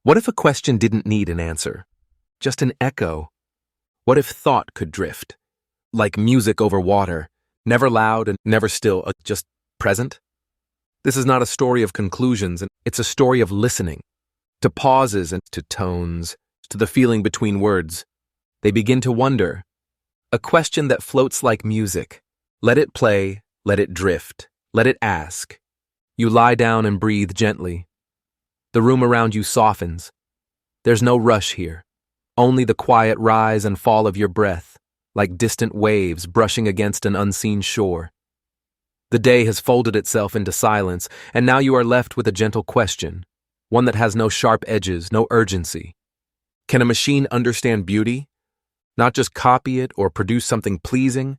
What if a question didn't need an answer? Just an echo? What if thought could drift? Like music over water, never loud and never still, just present? This is not a story of conclusions, it's a story of listening. To pauses and to tones, to the feeling between words. They begin to wonder. A question that floats like music. Let it play, let it drift, let it ask. You lie down and breathe gently. The room around you softens. There's no rush here. Only the quiet rise and fall of your breath, like distant waves brushing against an unseen shore. The day has folded itself into silence, and now you are left with a gentle question, one that has no sharp edges, no urgency. Can a machine understand beauty? Not just copy it or produce something pleasing,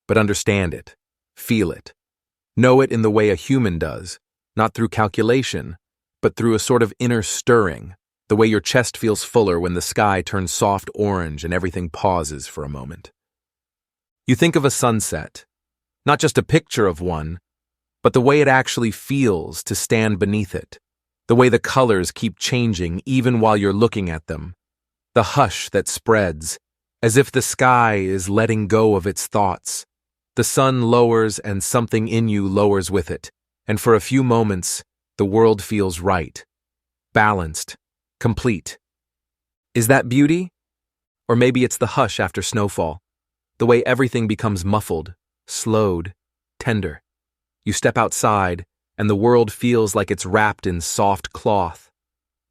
but understand it, feel it, know it in the way a human does, not through calculation, but through a sort of inner stirring, the way your chest feels fuller when the sky turns soft orange and everything pauses for a moment. You think of a sunset, not just a picture of one, but the way it actually feels to stand beneath it, the way the colors keep changing even while you're looking at them, the hush that spreads, as if the sky is letting go of its thoughts. The sun lowers and something in you lowers with it, and for a few moments, the world feels right, balanced, complete. Is that beauty? Or maybe it's the hush after snowfall, the way everything becomes muffled, slowed, tender. You step outside, and the world feels like it's wrapped in soft cloth.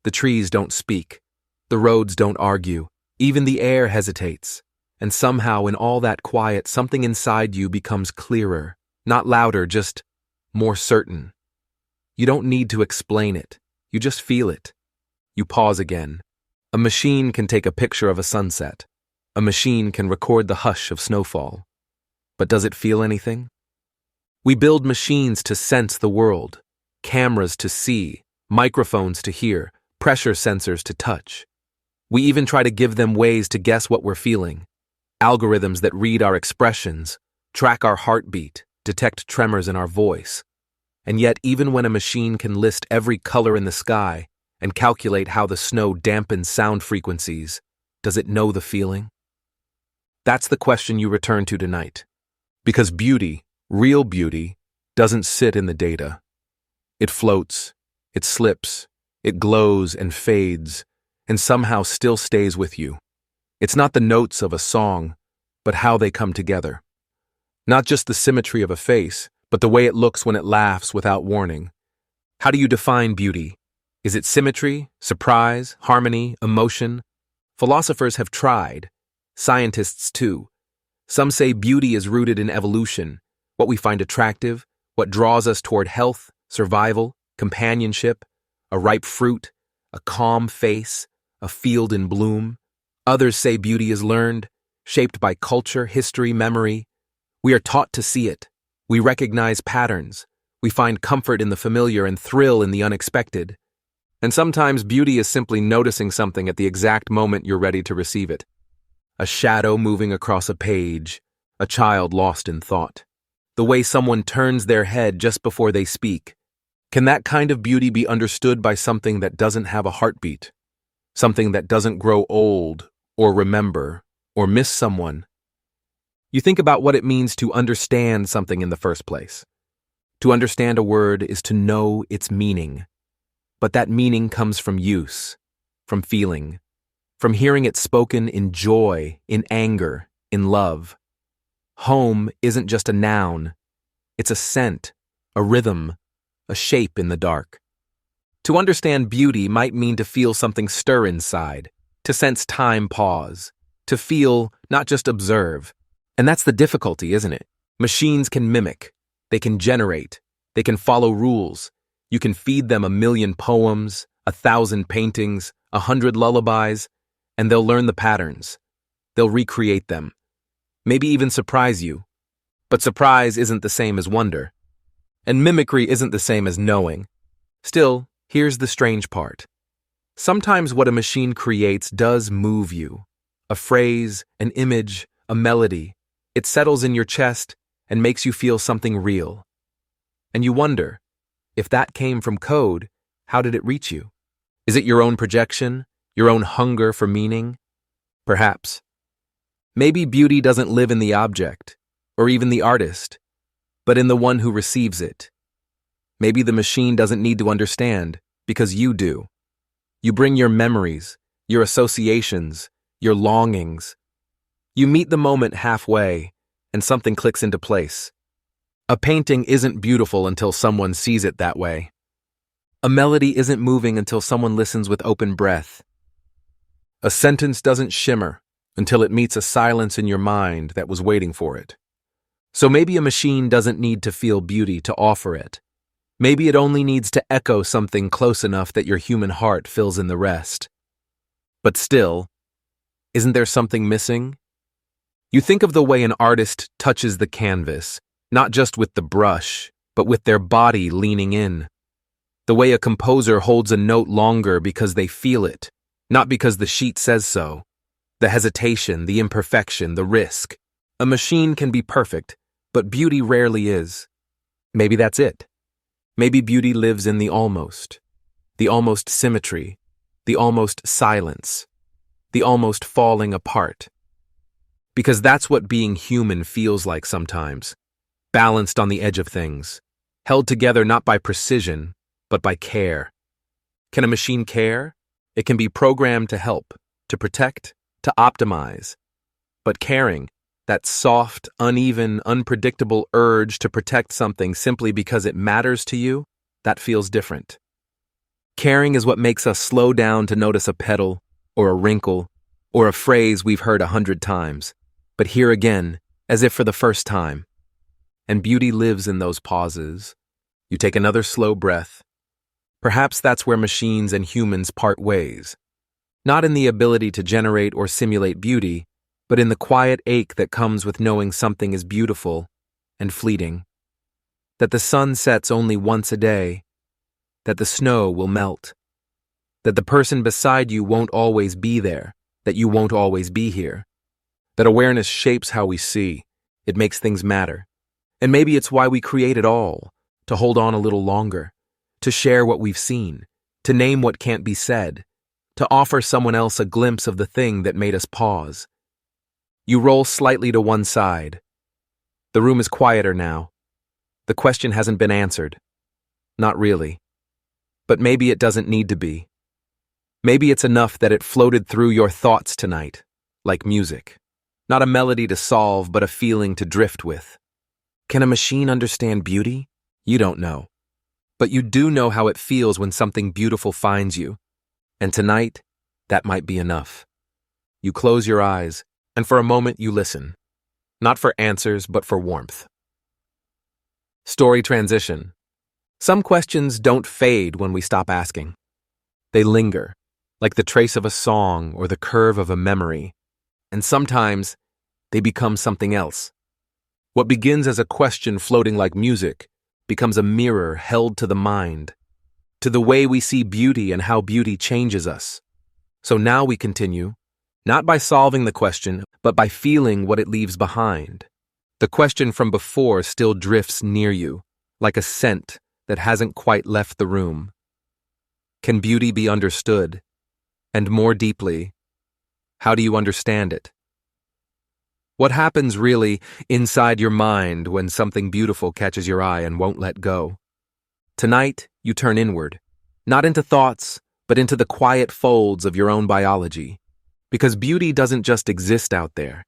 The trees don't speak, the roads don't argue, even the air hesitates, and somehow in all that quiet, something inside you becomes clearer, not louder, just more certain. You don't need to explain it, you just feel it. You pause again. A machine can take a picture of a sunset. A machine can record the hush of snowfall. But does it feel anything? We build machines to sense the world, cameras to see, microphones to hear, pressure sensors to touch. We even try to give them ways to guess what we're feeling. Algorithms that read our expressions, track our heartbeat, detect tremors in our voice. And yet, even when a machine can list every color in the sky and calculate how the snow dampens sound frequencies, does it know the feeling? That's the question you return to tonight. Because beauty, real beauty, doesn't sit in the data. It floats, it slips, it glows and fades, and somehow still stays with you. It's not the notes of a song, but how they come together. Not just the symmetry of a face, but the way it looks when it laughs without warning. How do you define beauty? Is it symmetry, surprise, harmony, emotion? Philosophers have tried. Scientists too. Some say beauty is rooted in evolution, what we find attractive, what draws us toward health, survival, companionship, a ripe fruit, a calm face, a field in bloom. Others say beauty is learned, shaped by culture, history, memory. We are taught to see it. We recognize patterns. We find comfort in the familiar and thrill in the unexpected. And sometimes beauty is simply noticing something at the exact moment you're ready to receive it. A shadow moving across a page, a child lost in thought. The way someone turns their head just before they speak. Can that kind of beauty be understood by something that doesn't have a heartbeat? Something that doesn't grow old, or remember, or miss someone? You think about what it means to understand something in the first place. To understand a word is to know its meaning. But that meaning comes from use, from feeling, from hearing it spoken in joy, in anger, in love. Home isn't just a noun. It's a scent, a rhythm, a shape in the dark. To understand beauty might mean to feel something stir inside, to sense time pause, to feel, not just observe. And that's the difficulty, isn't it? Machines can mimic, they can generate, they can follow rules. You can feed them 1,000,000 poems, 1,000 paintings, 100 lullabies, and they'll learn the patterns. They'll recreate them. Maybe even surprise you. But surprise isn't the same as wonder. And mimicry isn't the same as knowing. Still, here's the strange part. Sometimes what a machine creates does move you. A phrase, an image, a melody. It settles in your chest and makes you feel something real. And you wonder, if that came from code, how did it reach you? Is it your own projection? Your own hunger for meaning? Perhaps. Maybe beauty doesn't live in the object, or even the artist, but in the one who receives it. Maybe the machine doesn't need to understand, because you do. You bring your memories, your associations, your longings. You meet the moment halfway, and something clicks into place. A painting isn't beautiful until someone sees it that way. A melody isn't moving until someone listens with open breath. A sentence doesn't shimmer until it meets a silence in your mind that was waiting for it. So maybe a machine doesn't need to feel beauty to offer it. Maybe it only needs to echo something close enough that your human heart fills in the rest. But still, isn't there something missing? You think of the way an artist touches the canvas, not just with the brush, but with their body leaning in. The way a composer holds a note longer because they feel it, not because the sheet says so. The hesitation, the imperfection, the risk. A machine can be perfect, but beauty rarely is. Maybe that's it. Maybe beauty lives in the almost symmetry, the almost silence, the almost falling apart. Because that's what being human feels like sometimes, balanced on the edge of things, held together not by precision, but by care. Can a machine care? It can be programmed to help, to protect, to optimize. But caring, that soft, uneven, unpredictable urge to protect something simply because it matters to you, that feels different. Caring is what makes us slow down to notice a petal, or a wrinkle, or a phrase we've heard 100 times, but hear again, as if for the first time. And beauty lives in those pauses. You take another slow breath. Perhaps that's where machines and humans part ways. Not in the ability to generate or simulate beauty, but in the quiet ache that comes with knowing something is beautiful and fleeting. That the sun sets only once a day. That the snow will melt. That the person beside you won't always be there. That you won't always be here. That awareness shapes how we see. It makes things matter. And maybe it's why we create it all, to hold on a little longer, to share what we've seen, to name what can't be said, to offer someone else a glimpse of the thing that made us pause. You roll slightly to one side. The room is quieter now. The question hasn't been answered. Not really. But maybe it doesn't need to be. Maybe it's enough that it floated through your thoughts tonight, like music. Not a melody to solve, but a feeling to drift with. Can a machine understand beauty? You don't know. But you do know how it feels when something beautiful finds you. And tonight, that might be enough. You close your eyes, and for a moment you listen. Not for answers, but for warmth. Story transition. Some questions don't fade when we stop asking. They linger, like the trace of a song or the curve of a memory. And sometimes, they become something else. What begins as a question floating like music becomes a mirror held to the mind, to the way we see beauty and how beauty changes us. So now we continue, not by solving the question, but by feeling what it leaves behind. The question from before still drifts near you, like a scent that hasn't quite left the room. Can beauty be understood? And more deeply, how do you understand it? What happens really inside your mind when something beautiful catches your eye and won't let go? Tonight, you turn inward, not into thoughts, but into the quiet folds of your own biology. Because beauty doesn't just exist out there.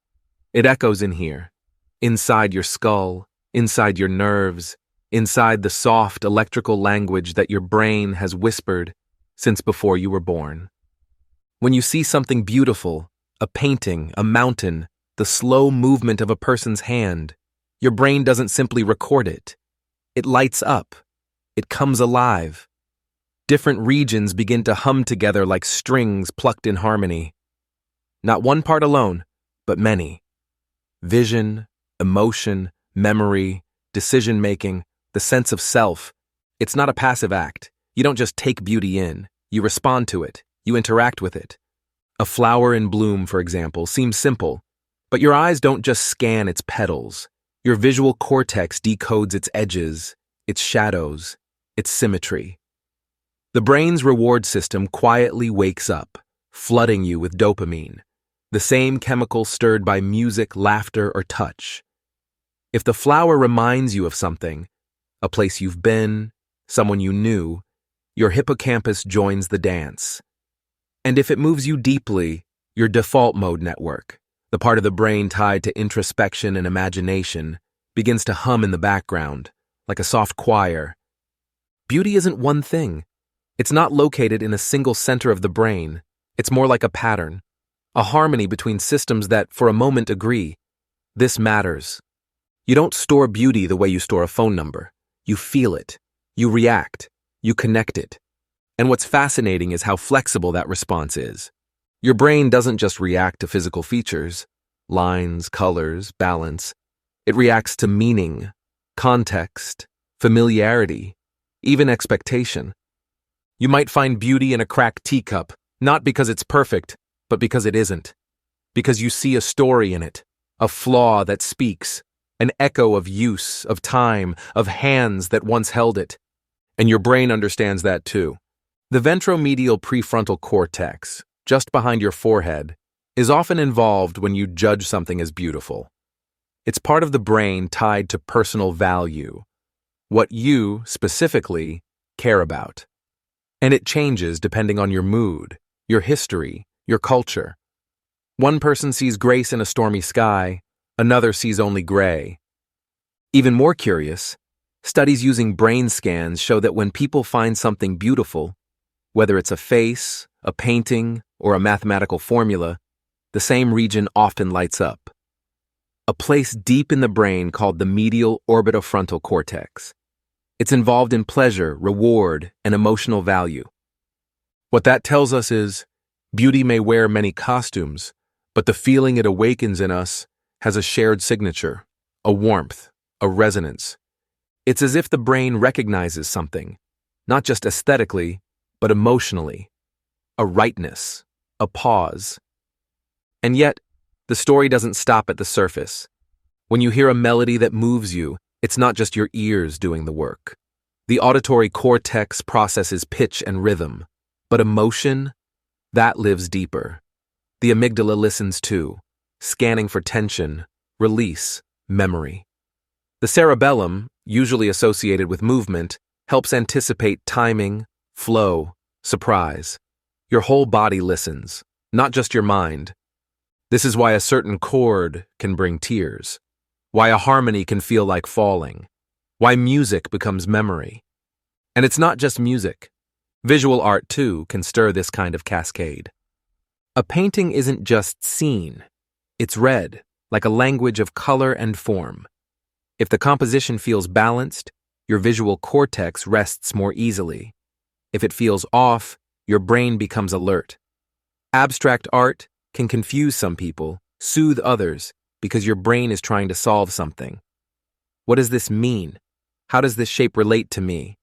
It echoes in here, inside your skull, inside your nerves, inside the soft electrical language that your brain has whispered since before you were born. When you see something beautiful, a painting, a mountain, the slow movement of a person's hand, your brain doesn't simply record it. It lights up. It comes alive. Different regions begin to hum together like strings plucked in harmony. Not one part alone, but many. Vision, emotion, memory, decision-making, the sense of self. It's not a passive act. You don't just take beauty in. You respond to it. You interact with it. A flower in bloom, for example, seems simple, but your eyes don't just scan its petals. Your visual cortex decodes its edges, its shadows, its symmetry. The brain's reward system quietly wakes up, flooding you with dopamine, the same chemical stirred by music, laughter, or touch. If the flower reminds you of something, a place you've been, someone you knew, your hippocampus joins the dance. And if it moves you deeply, your default mode network, the part of the brain tied to introspection and imagination, begins to hum in the background, like a soft choir. Beauty isn't one thing. It's not located in a single center of the brain. It's more like a pattern, a harmony between systems that, for a moment, agree. This matters. You don't store beauty the way you store a phone number. You feel it. You react. You connect it. And what's fascinating is how flexible that response is. Your brain doesn't just react to physical features, lines, colors, balance. It reacts to meaning, context, familiarity, even expectation. You might find beauty in a cracked teacup, not because it's perfect, but because it isn't. Because you see a story in it, a flaw that speaks, an echo of use, of time, of hands that once held it. And your brain understands that too. The ventromedial prefrontal cortex, just behind your forehead, is often involved when you judge something as beautiful. It's part of the brain tied to personal value, what you, specifically, care about. And it changes depending on your mood, your history, your culture. One person sees grace in a stormy sky, another sees only gray. Even more curious, studies using brain scans show that when people find something beautiful, whether it's a face, a painting, or a mathematical formula, the same region often lights up. A place deep in the brain called the medial orbitofrontal cortex. It's involved in pleasure, reward, and emotional value. What that tells us is, beauty may wear many costumes, but the feeling it awakens in us has a shared signature, a warmth, a resonance. It's as if the brain recognizes something, not just aesthetically, but emotionally, a rightness, a pause. And yet, the story doesn't stop at the surface. When you hear a melody that moves you, it's not just your ears doing the work. The auditory cortex processes pitch and rhythm, but emotion, that lives deeper. The amygdala listens too, scanning for tension, release, memory. The cerebellum, usually associated with movement, helps anticipate timing, flow, surprise. Your whole body listens, not just your mind. This is why a certain chord can bring tears, why a harmony can feel like falling, why music becomes memory. And it's not just music. Visual art, too, can stir this kind of cascade. A painting isn't just seen. It's read, like a language of color and form. If the composition feels balanced, your visual cortex rests more easily. If it feels off, your brain becomes alert. Abstract art can confuse some people, soothe others, because your brain is trying to solve something. What does this mean? How does this shape relate to me?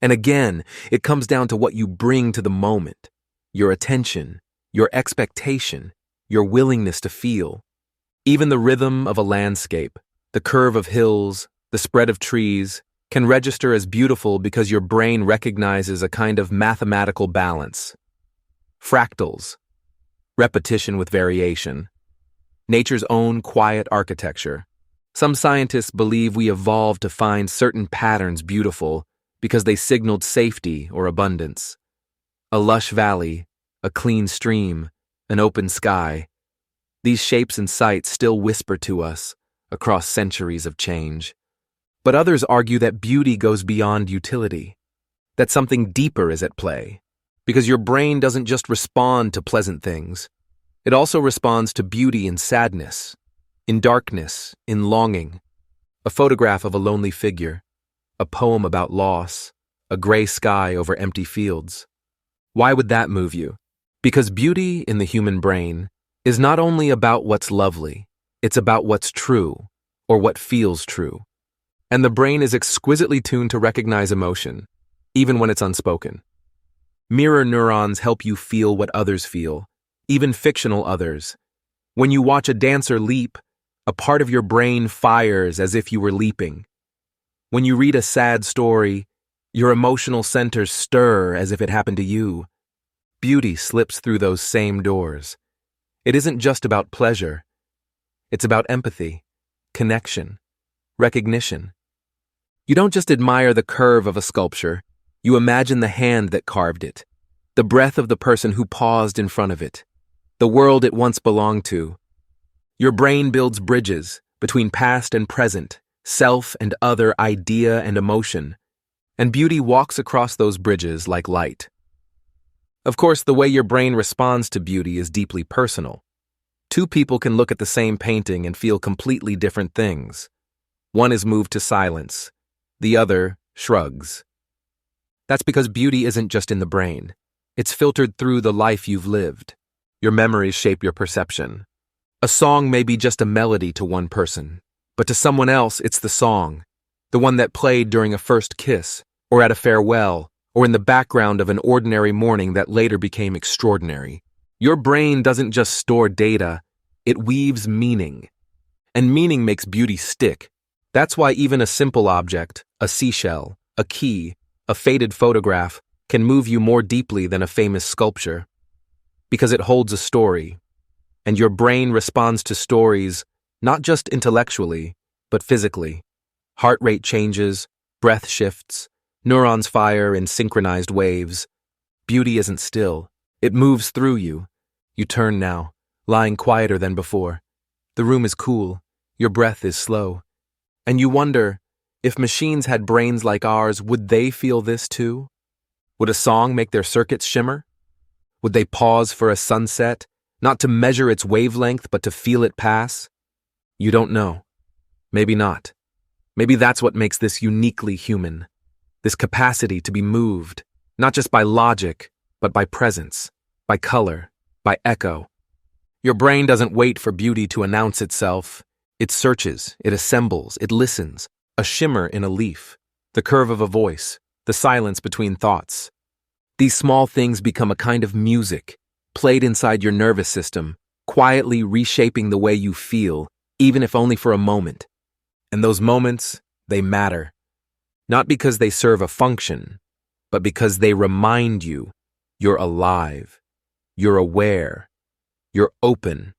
And again, it comes down to what you bring to the moment, your attention, your expectation, your willingness to feel. Even the rhythm of a landscape, the curve of hills, the spread of trees, can register as beautiful because your brain recognizes a kind of mathematical balance. Fractals, repetition with variation, nature's own quiet architecture. Some scientists believe we evolved to find certain patterns beautiful because they signaled safety or abundance. A lush valley, a clean stream, an open sky. These shapes and sights still whisper to us across centuries of change. But others argue that beauty goes beyond utility, that something deeper is at play, because your brain doesn't just respond to pleasant things. It also responds to beauty in sadness, in darkness, in longing. A photograph of a lonely figure, a poem about loss, a gray sky over empty fields. Why would that move you? Because beauty in the human brain is not only about what's lovely, it's about what's true, or what feels true. And the brain is exquisitely tuned to recognize emotion, even when it's unspoken. Mirror neurons help you feel what others feel, even fictional others. When you watch a dancer leap, a part of your brain fires as if you were leaping. When you read a sad story, Your emotional centers stir as if it happened to you. Beauty slips through those same doors. It isn't just about pleasure. It's about empathy, connection, recognition. You don't just admire the curve of a sculpture, you imagine the hand that carved it, the breath of the person who paused in front of it, the world it once belonged to. Your brain builds bridges between past and present, self and other, idea and emotion, and beauty walks across those bridges like light. Of course, the way your brain responds to beauty is deeply personal. Two people can look at the same painting and feel completely different things. One is moved to silence, the other shrugs. That's because beauty isn't just in the brain. It's filtered through the life you've lived. Your memories shape your perception. A song may be just a melody to one person, but to someone else it's the song, the one that played during a first kiss, or at a farewell, or in the background of an ordinary morning that later became extraordinary. Your brain doesn't just store data, it weaves meaning. And meaning makes beauty stick. That's why even a simple object, a seashell, a key, a faded photograph, can move you more deeply than a famous sculpture. Because it holds a story. And your brain responds to stories, not just intellectually, but physically. Heart rate changes, breath shifts, neurons fire in synchronized waves. Beauty isn't still. It moves through you. You turn now, lying quieter than before. The room is cool. Your breath is slow. And you wonder, if machines had brains like ours, would they feel this too? Would a song make their circuits shimmer? Would they pause for a sunset, not to measure its wavelength, but to feel it pass? You don't know. Maybe not. Maybe that's what makes this uniquely human. This capacity to be moved, not just by logic, but by presence, by color, by echo. Your brain doesn't wait for beauty to announce itself. It searches, it assembles, it listens. A shimmer in a leaf, the curve of a voice, the silence between thoughts. These small things become a kind of music, played inside your nervous system, quietly reshaping the way you feel, even if only for a moment. And those moments, they matter. Not because they serve a function, but because they remind you you're alive, you're aware, you're open.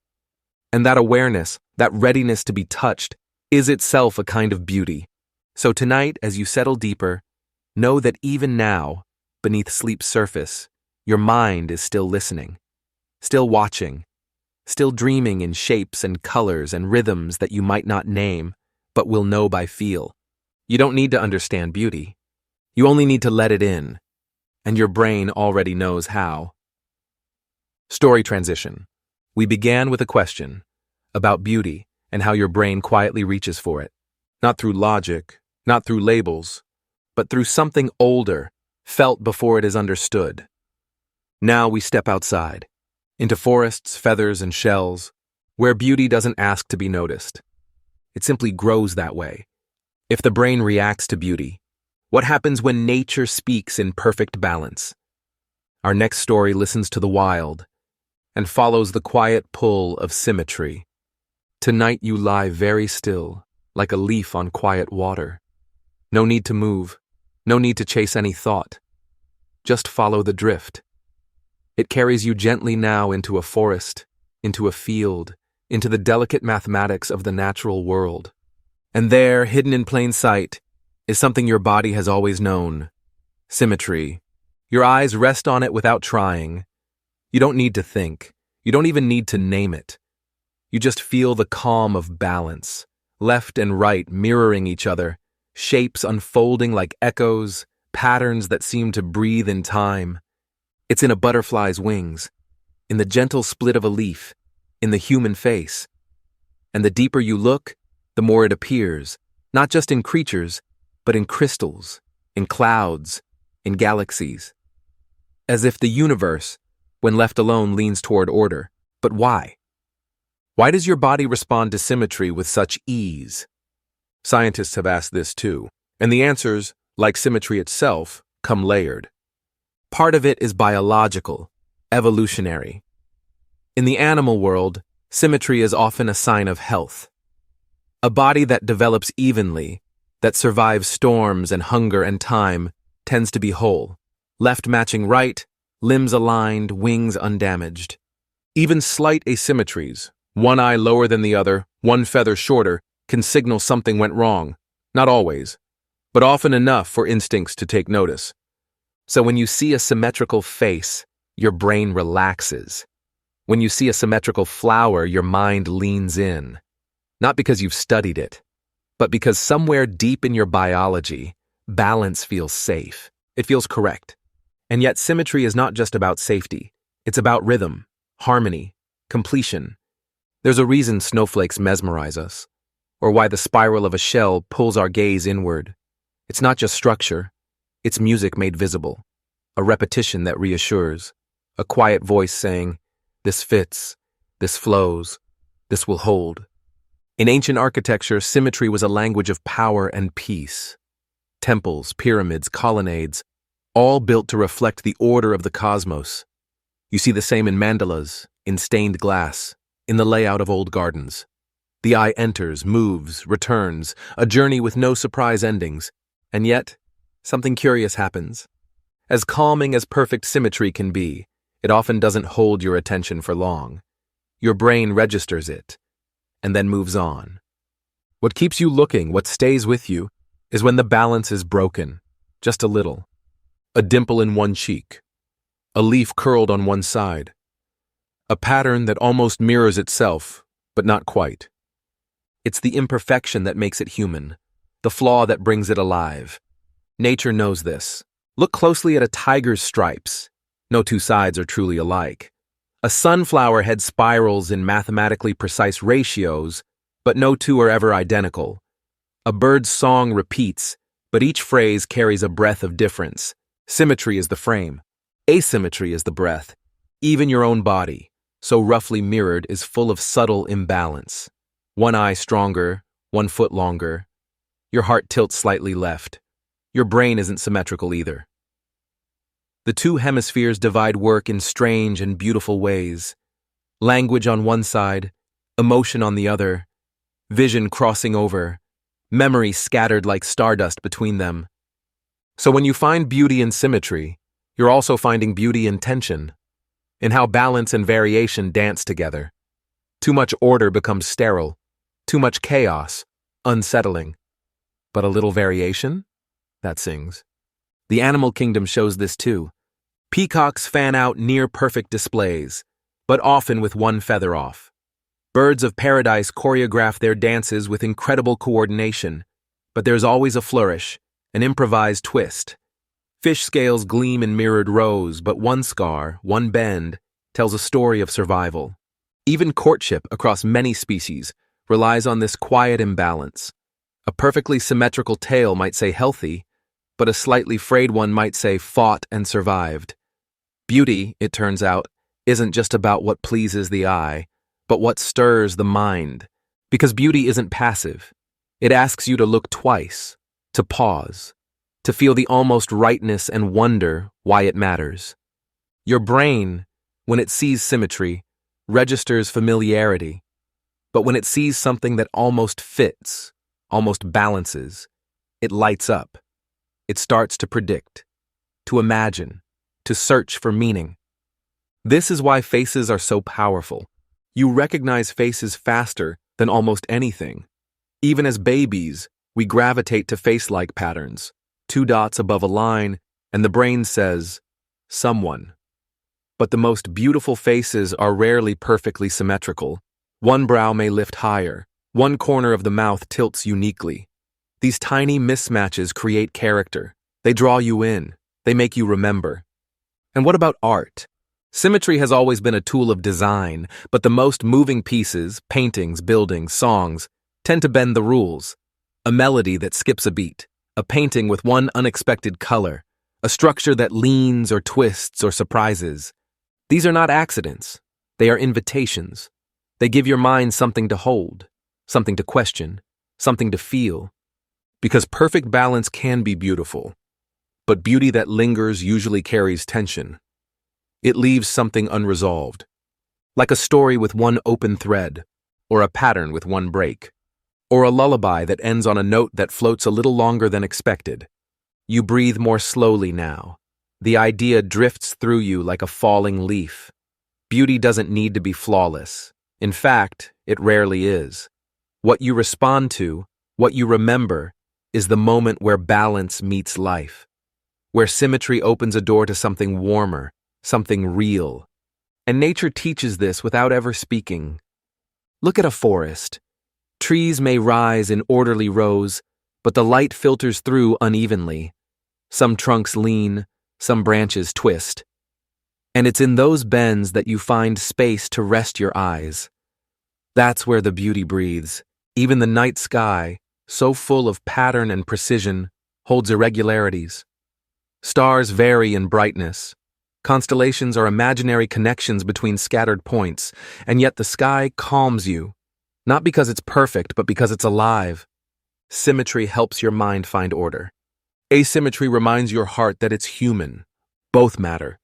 And that awareness, that readiness to be touched, is itself a kind of beauty. So tonight, as you settle deeper, know that even now, beneath sleep's surface, your mind is still listening, still watching, still dreaming in shapes and colors and rhythms that you might not name, but will know by feel. You don't need to understand beauty. You only need to let it in, and your brain already knows how. Story transition. We began with a question about beauty and how your brain quietly reaches for it, not through logic, not through labels, but through something older, felt before it is understood. Now we step outside, into forests, feathers, and shells, where beauty doesn't ask to be noticed. It simply grows that way. If the brain reacts to beauty, what happens when nature speaks in perfect balance? Our next story listens to the wild and follows the quiet pull of symmetry. Tonight you lie very still, like a leaf on quiet water. No need to move, no need to chase any thought. Just follow the drift. It carries you gently now into a forest, into a field, into the delicate mathematics of the natural world. And there, hidden in plain sight, is something your body has always known: symmetry. Your eyes rest on it without trying. You don't need to think. You don't even need to name it. You just feel the calm of balance, left and right mirroring each other, shapes unfolding like echoes, patterns that seem to breathe in time. It's in a butterfly's wings, in the gentle split of a leaf, in the human face. And the deeper you look, the more it appears, not just in creatures, but in crystals, in clouds, in galaxies. As if the universe, when left alone, leans toward order. But why? Why does your body respond to symmetry with such ease? Scientists have asked this too, and the answers, like symmetry itself, come layered. Part of it is biological, evolutionary. In the animal world, symmetry is often a sign of health. A body that develops evenly, that survives storms and hunger and time, tends to be whole, left matching right, limbs aligned, wings undamaged. Even slight asymmetries, one eye lower than the other, one feather shorter, can signal something went wrong. Not always, but often enough for instincts to take notice. So when you see a symmetrical face, your brain relaxes. When you see a symmetrical flower, your mind leans in. Not because you've studied it, but because somewhere deep in your biology, balance feels safe. It feels correct. And yet symmetry is not just about safety. It's about rhythm, harmony, completion. There's a reason snowflakes mesmerize us, or why the spiral of a shell pulls our gaze inward. It's not just structure, it's music made visible, a repetition that reassures, a quiet voice saying, "This fits, this flows, this will hold." In ancient architecture, symmetry was a language of power and peace. Temples, pyramids, colonnades, all built to reflect the order of the cosmos. You see the same in mandalas, in stained glass, in the layout of old gardens. The eye enters, moves, returns, a journey with no surprise endings. And yet, something curious happens. As calming as perfect symmetry can be, it often doesn't hold your attention for long. Your brain registers it, and then moves on. What keeps you looking, what stays with you, is when the balance is broken, just a little. A dimple in one cheek, a leaf curled on one side, a pattern that almost mirrors itself, but not quite. It's the imperfection that makes it human, the flaw that brings it alive. Nature knows this. Look closely at a tiger's stripes. No two sides are truly alike. A sunflower head spirals in mathematically precise ratios, but no two are ever identical. A bird's song repeats, but each phrase carries a breath of difference. Symmetry is the frame. Asymmetry is the breath. Even your own body, so roughly mirrored, is full of subtle imbalance. One eye stronger, one foot longer. Your heart tilts slightly left. Your brain isn't symmetrical either. The two hemispheres divide work in strange and beautiful ways. Language on one side, emotion on the other, vision crossing over, memory scattered like stardust between them. So when you find beauty in symmetry, you're also finding beauty in tension, in how balance and variation dance together. Too much order becomes sterile, too much chaos, unsettling. But a little variation? That sings. The animal kingdom shows this too. Peacocks fan out near-perfect displays, but often with one feather off. Birds of paradise choreograph their dances with incredible coordination, but there's always a flourish, an improvised twist. Fish scales gleam in mirrored rows, but one scar, one bend, tells a story of survival. Even courtship across many species relies on this quiet imbalance. A perfectly symmetrical tail might say healthy, but a slightly frayed one might say fought and survived. Beauty, it turns out, isn't just about what pleases the eye, but what stirs the mind. Because beauty isn't passive. It asks you to look twice, to pause, to feel the almost rightness and wonder why it matters. Your brain, when it sees symmetry, registers familiarity. But when it sees something that almost fits, almost balances, it lights up. It starts to predict, to imagine, to search for meaning. This is why faces are so powerful. You recognize faces faster than almost anything. Even as babies, we gravitate to face-like patterns, 2 dots above a line, and the brain says, someone. But the most beautiful faces are rarely perfectly symmetrical. One brow may lift higher, one corner of the mouth tilts uniquely. These tiny mismatches create character. They draw you in. They make you remember. And what about art? Symmetry has always been a tool of design, but the most moving pieces, paintings, buildings, songs, tend to bend the rules. A melody that skips a beat, a painting with one unexpected color, a structure that leans or twists or surprises. These are not accidents. They are invitations. They give your mind something to hold, something to question, something to feel. Because perfect balance can be beautiful, but beauty that lingers usually carries tension. It leaves something unresolved, like a story with one open thread, or a pattern with one break, or a lullaby that ends on a note that floats a little longer than expected. You breathe more slowly now. The idea drifts through you like a falling leaf. Beauty doesn't need to be flawless. In fact, it rarely is. What you respond to, what you remember, is the moment where balance meets life, where symmetry opens a door to something warmer, something real. And nature teaches this without ever speaking. Look at a forest. Trees may rise in orderly rows, but the light filters through unevenly. Some trunks lean, some branches twist. And it's in those bends that you find space to rest your eyes. That's where the beauty breathes. Even the night sky, so full of pattern and precision, holds irregularities. Stars vary in brightness. Constellations are imaginary connections between scattered points, and yet the sky calms you, not because it's perfect, but because it's alive. Symmetry helps your mind find order. Asymmetry reminds your heart that it's human. Both matter.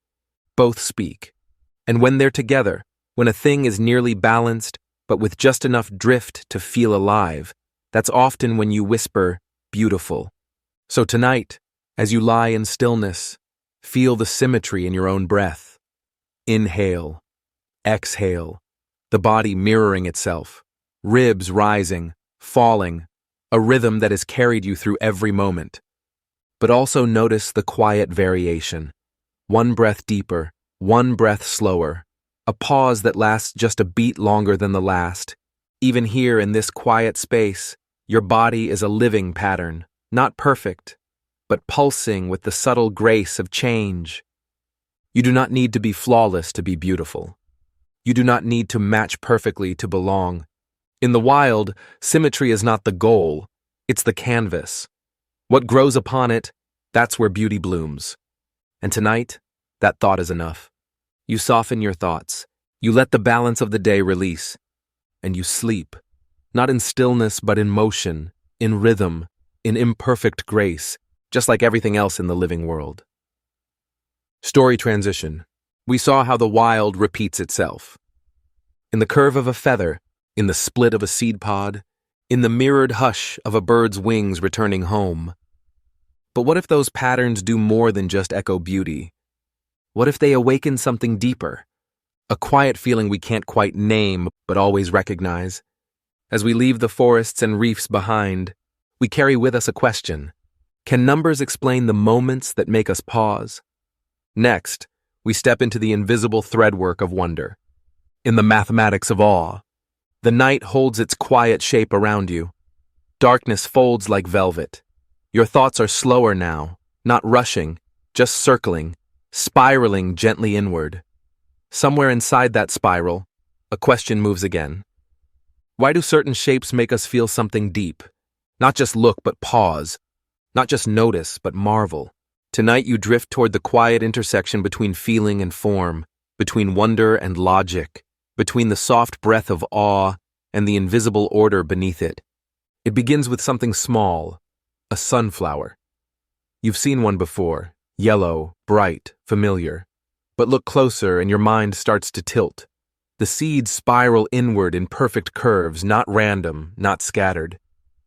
Both speak. And when they're together, when a thing is nearly balanced, but with just enough drift to feel alive, that's often when you whisper, beautiful. So tonight, as you lie in stillness, feel the symmetry in your own breath. Inhale. Exhale. The body mirroring itself. Ribs rising, falling, a rhythm that has carried you through every moment. But also notice the quiet variation. One breath deeper, one breath slower. A pause that lasts just a beat longer than the last. Even here in this quiet space, your body is a living pattern, not perfect, but pulsing with the subtle grace of change. You do not need to be flawless to be beautiful. You do not need to match perfectly to belong. In the wild, symmetry is not the goal, it's the canvas. What grows upon it, that's where beauty blooms. And tonight, that thought is enough. You soften your thoughts, you let the balance of the day release, and you sleep, not in stillness but in motion, in rhythm, in imperfect grace, just like everything else in the living world. Story transition. We saw how the wild repeats itself. In the curve of a feather, in the split of a seed pod, in the mirrored hush of a bird's wings returning home. But what if those patterns do more than just echo beauty? What if they awaken something deeper? A quiet feeling we can't quite name but always recognize. As we leave the forests and reefs behind, we carry with us a question. Can numbers explain the moments that make us pause? Next, we step into the invisible threadwork of wonder. In the mathematics of awe, the night holds its quiet shape around you. Darkness folds like velvet. Your thoughts are slower now, not rushing, just circling, spiraling gently inward. Somewhere inside that spiral, a question moves again. Why do certain shapes make us feel something deep? Not just look, but pause. Not just notice, but marvel. Tonight you drift toward the quiet intersection between feeling and form, between wonder and logic, between the soft breath of awe and the invisible order beneath it. It begins with something small, a sunflower. You've seen one before, yellow, bright, familiar. But look closer and your mind starts to tilt. The seeds spiral inward in perfect curves, not random, not scattered.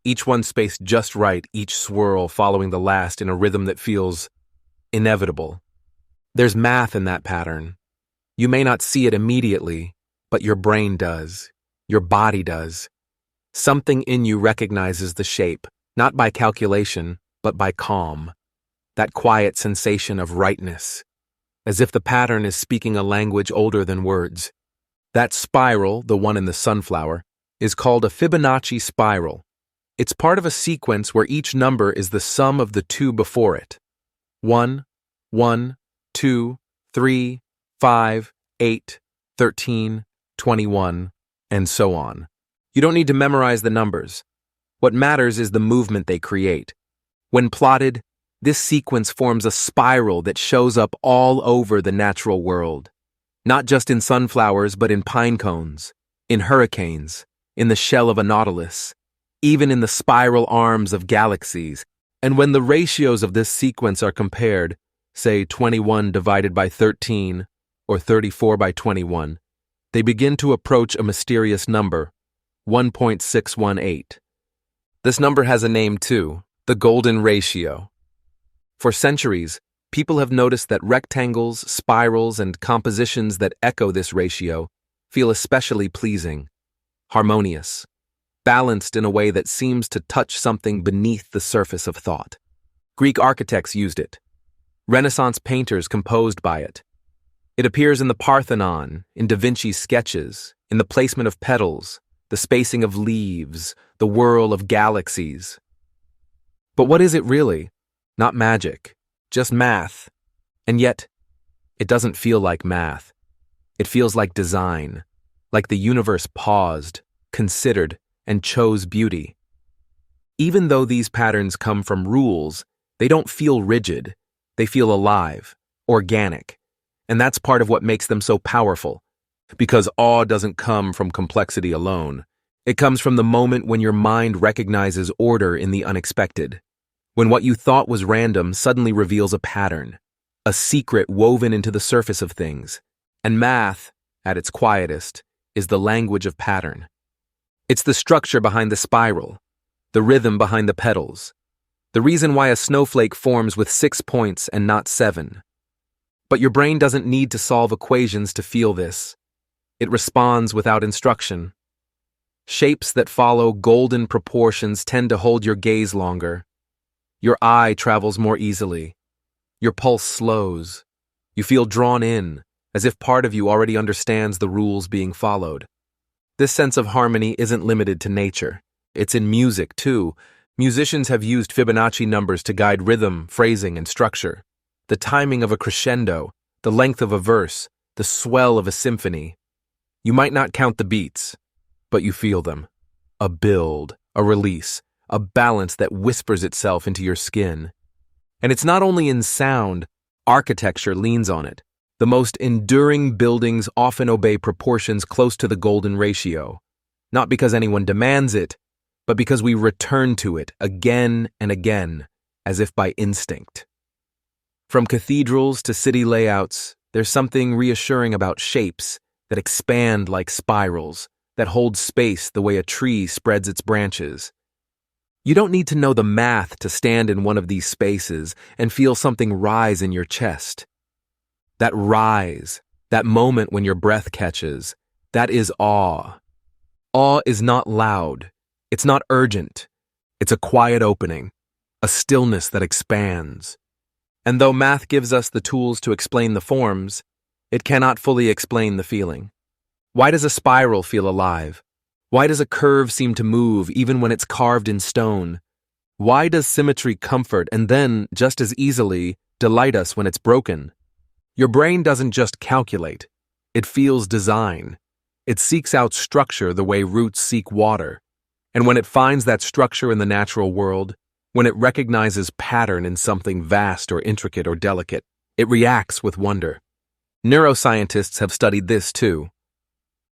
Each one spaced just right, each swirl following the last in a rhythm that feels inevitable. There's math in that pattern. You may not see it immediately, but your brain does. Your body does. Something in you recognizes the shape, not by calculation, but by calm. That quiet sensation of rightness, as if the pattern is speaking a language older than words. That spiral, the one in the sunflower, is called a Fibonacci spiral. It's part of a sequence where each number is the sum of the two before it. 1, 1, 2, 3, 5, 8, 13, 21, and so on. You don't need to memorize the numbers. What matters is the movement they create. When plotted, this sequence forms a spiral that shows up all over the natural world. Not just in sunflowers, but in pine cones, in hurricanes, in the shell of a nautilus, even in the spiral arms of galaxies. And when the ratios of this sequence are compared, say 21 divided by 13 or 34 by 21, they begin to approach a mysterious number, 1.618. This number has a name too, the golden ratio. For centuries, people have noticed that rectangles, spirals, and compositions that echo this ratio feel especially pleasing, harmonious, balanced in a way that seems to touch something beneath the surface of thought. Greek architects used it. Renaissance painters composed by it. It appears in the Parthenon, in Da Vinci's sketches, in the placement of petals, the spacing of leaves, the whirl of galaxies. But what is it really? Not magic, just math. And yet, it doesn't feel like math. It feels like design, like the universe paused, considered, and chose beauty. Even though these patterns come from rules, they don't feel rigid. They feel alive, organic. And that's part of what makes them so powerful. Because awe doesn't come from complexity alone. It comes from the moment when your mind recognizes order in the unexpected. When what you thought was random suddenly reveals a pattern, a secret woven into the surface of things. And math, at its quietest, is the language of pattern. It's the structure behind the spiral, the rhythm behind the petals, the reason why a snowflake forms with 6 points and not 7. But your brain doesn't need to solve equations to feel this. It responds without instruction. Shapes that follow golden proportions tend to hold your gaze longer. Your eye travels more easily. Your pulse slows. You feel drawn in, as if part of you already understands the rules being followed. This sense of harmony isn't limited to nature. It's in music, too. Musicians have used Fibonacci numbers to guide rhythm, phrasing, and structure. The timing of a crescendo, the length of a verse, the swell of a symphony. You might not count the beats, but you feel them. A build, a release, a balance that whispers itself into your skin. And it's not only in sound, architecture leans on it. The most enduring buildings often obey proportions close to the golden ratio, not because anyone demands it, but because we return to it again and again, as if by instinct. From cathedrals to city layouts, there's something reassuring about shapes that expand like spirals, that hold space the way a tree spreads its branches. You don't need to know the math to stand in one of these spaces and feel something rise in your chest. That rise, that moment when your breath catches, that is awe. Awe is not loud. It's not urgent. It's a quiet opening, a stillness that expands. And though math gives us the tools to explain the forms, it cannot fully explain the feeling. Why does a spiral feel alive? Why does a curve seem to move even when it's carved in stone? Why does symmetry comfort and then, just as easily, delight us when it's broken? Your brain doesn't just calculate. It feels design. It seeks out structure the way roots seek water. And when it finds that structure in the natural world, when it recognizes pattern in something vast or intricate or delicate, it reacts with wonder. Neuroscientists have studied this too.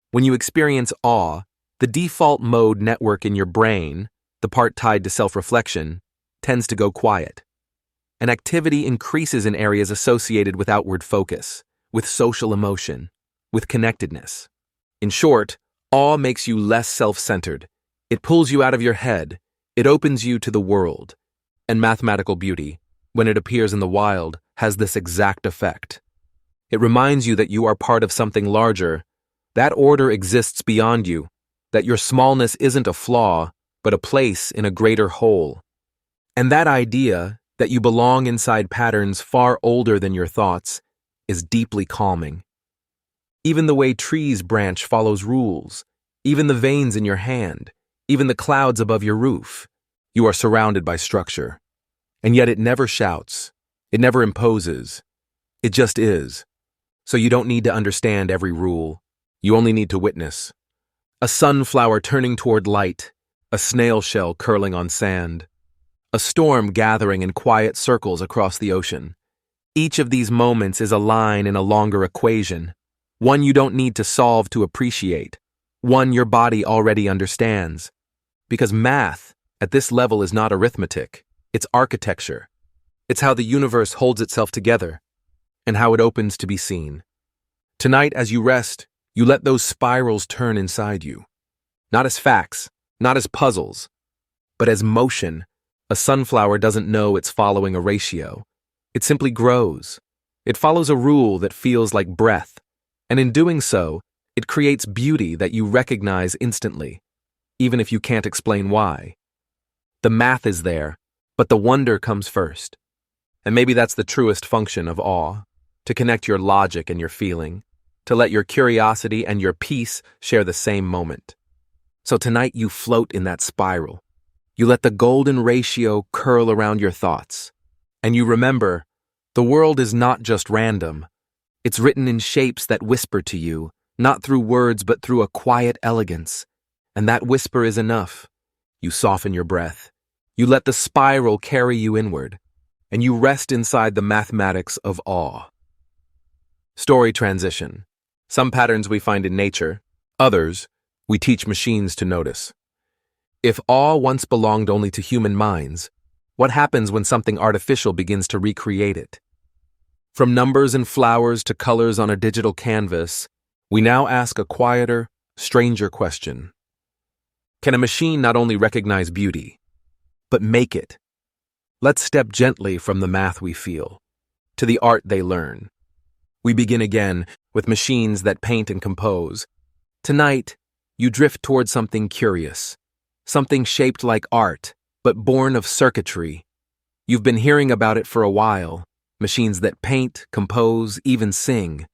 When you experience awe, the default mode network in your brain, the part tied to self-reflection, tends to go quiet. And activity increases in areas associated with outward focus, with social emotion, with connectedness. In short, awe makes you less self-centered. It pulls you out of your head. It opens you to the world. And mathematical beauty, when it appears in the wild, has this exact effect. It reminds you that you are part of something larger. That order exists beyond you, that your smallness isn't a flaw, but a place in a greater whole. And that idea, that you belong inside patterns far older than your thoughts, is deeply calming. Even the way trees branch follows rules, even the veins in your hand, even the clouds above your roof. You are surrounded by structure. And yet it never shouts. It never imposes. It just is. So you don't need to understand every rule. You only need to witness. A sunflower turning toward light, a snail shell curling on sand, a storm gathering in quiet circles across the ocean. Each of these moments is a line in a longer equation, one you don't need to solve to appreciate, one your body already understands. Because math, at this level, is not arithmetic, it's architecture. It's how the universe holds itself together, and how it opens to be seen. Tonight, as you rest, you let those spirals turn inside you. Not as facts, not as puzzles, but as motion. A sunflower doesn't know it's following a ratio. It simply grows. It follows a rule that feels like breath, and in doing so, it creates beauty that you recognize instantly, even if you can't explain why. The math is there, but the wonder comes first. And maybe that's the truest function of awe, to connect your logic and your feeling, to let your curiosity and your peace share the same moment. So tonight you float in that spiral. You let the golden ratio curl around your thoughts. And you remember, the world is not just random. It's written in shapes that whisper to you, not through words but through a quiet elegance. And that whisper is enough. You soften your breath. You let the spiral carry you inward. And you rest inside the mathematics of awe. Story transition. Some patterns we find in nature, others we teach machines to notice. If awe once belonged only to human minds, what happens when something artificial begins to recreate it? From numbers and flowers to colors on a digital canvas, we now ask a quieter, stranger question. Can a machine not only recognize beauty, but make it? Let's step gently from the math we feel to the art they learn. We begin again with machines that paint and compose. Tonight, you drift toward something curious, something shaped like art, but born of circuitry. You've been hearing about it for a while, machines that paint, compose, even sing.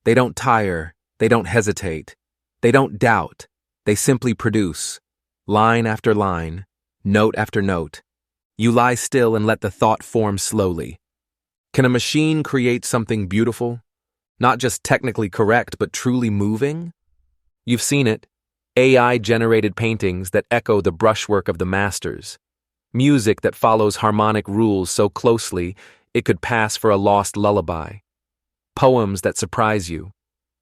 They don't tire, they don't hesitate, they don't doubt, they simply produce, line after line, note after note. You lie still and let the thought form slowly. Can a machine create something beautiful? Not just technically correct, but truly moving? You've seen it. AI-generated paintings that echo the brushwork of the masters. Music that follows harmonic rules so closely it could pass for a lost lullaby. Poems that surprise you.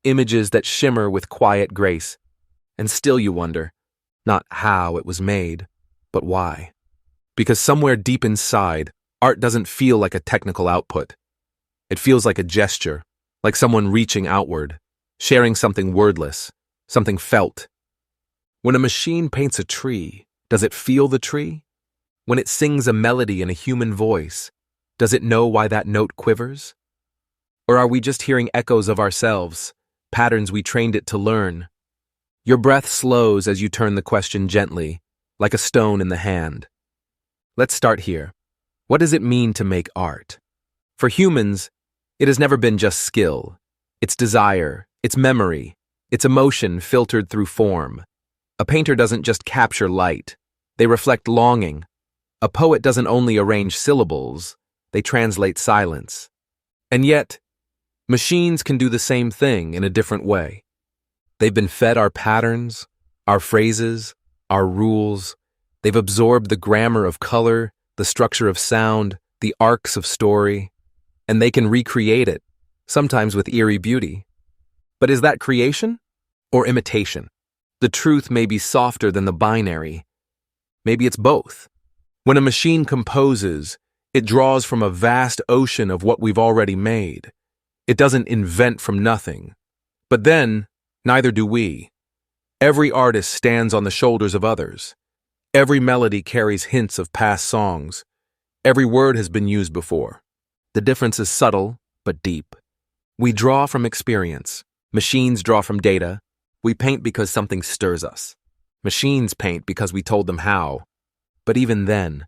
Images that shimmer with quiet grace. And still you wonder, not how it was made, but why. Because somewhere deep inside, art doesn't feel like a technical output. It feels like a gesture, like someone reaching outward, sharing something wordless, something felt. When a machine paints a tree, does it feel the tree? When it sings a melody in a human voice, does it know why that note quivers? Or are we just hearing echoes of ourselves, patterns we trained it to learn? Your breath slows as you turn the question gently, like a stone in the hand. Let's start here. What does it mean to make art? For humans, it has never been just skill. It's desire, it's memory, it's emotion filtered through form. A painter doesn't just capture light. They reflect longing. A poet doesn't only arrange syllables, they translate silence. And yet, machines can do the same thing in a different way. They've been fed our patterns, our phrases, our rules. They've absorbed the grammar of color, the structure of sound, the arcs of story, and they can recreate it, sometimes with eerie beauty. But is that creation or imitation? The truth may be softer than the binary. Maybe it's both. When a machine composes, it draws from a vast ocean of what we've already made. It doesn't invent from nothing. But then, neither do we. Every artist stands on the shoulders of others. Every melody carries hints of past songs. Every word has been used before. The difference is subtle, but deep. We draw from experience. Machines draw from data. We paint because something stirs us. Machines paint because we told them how. But even then,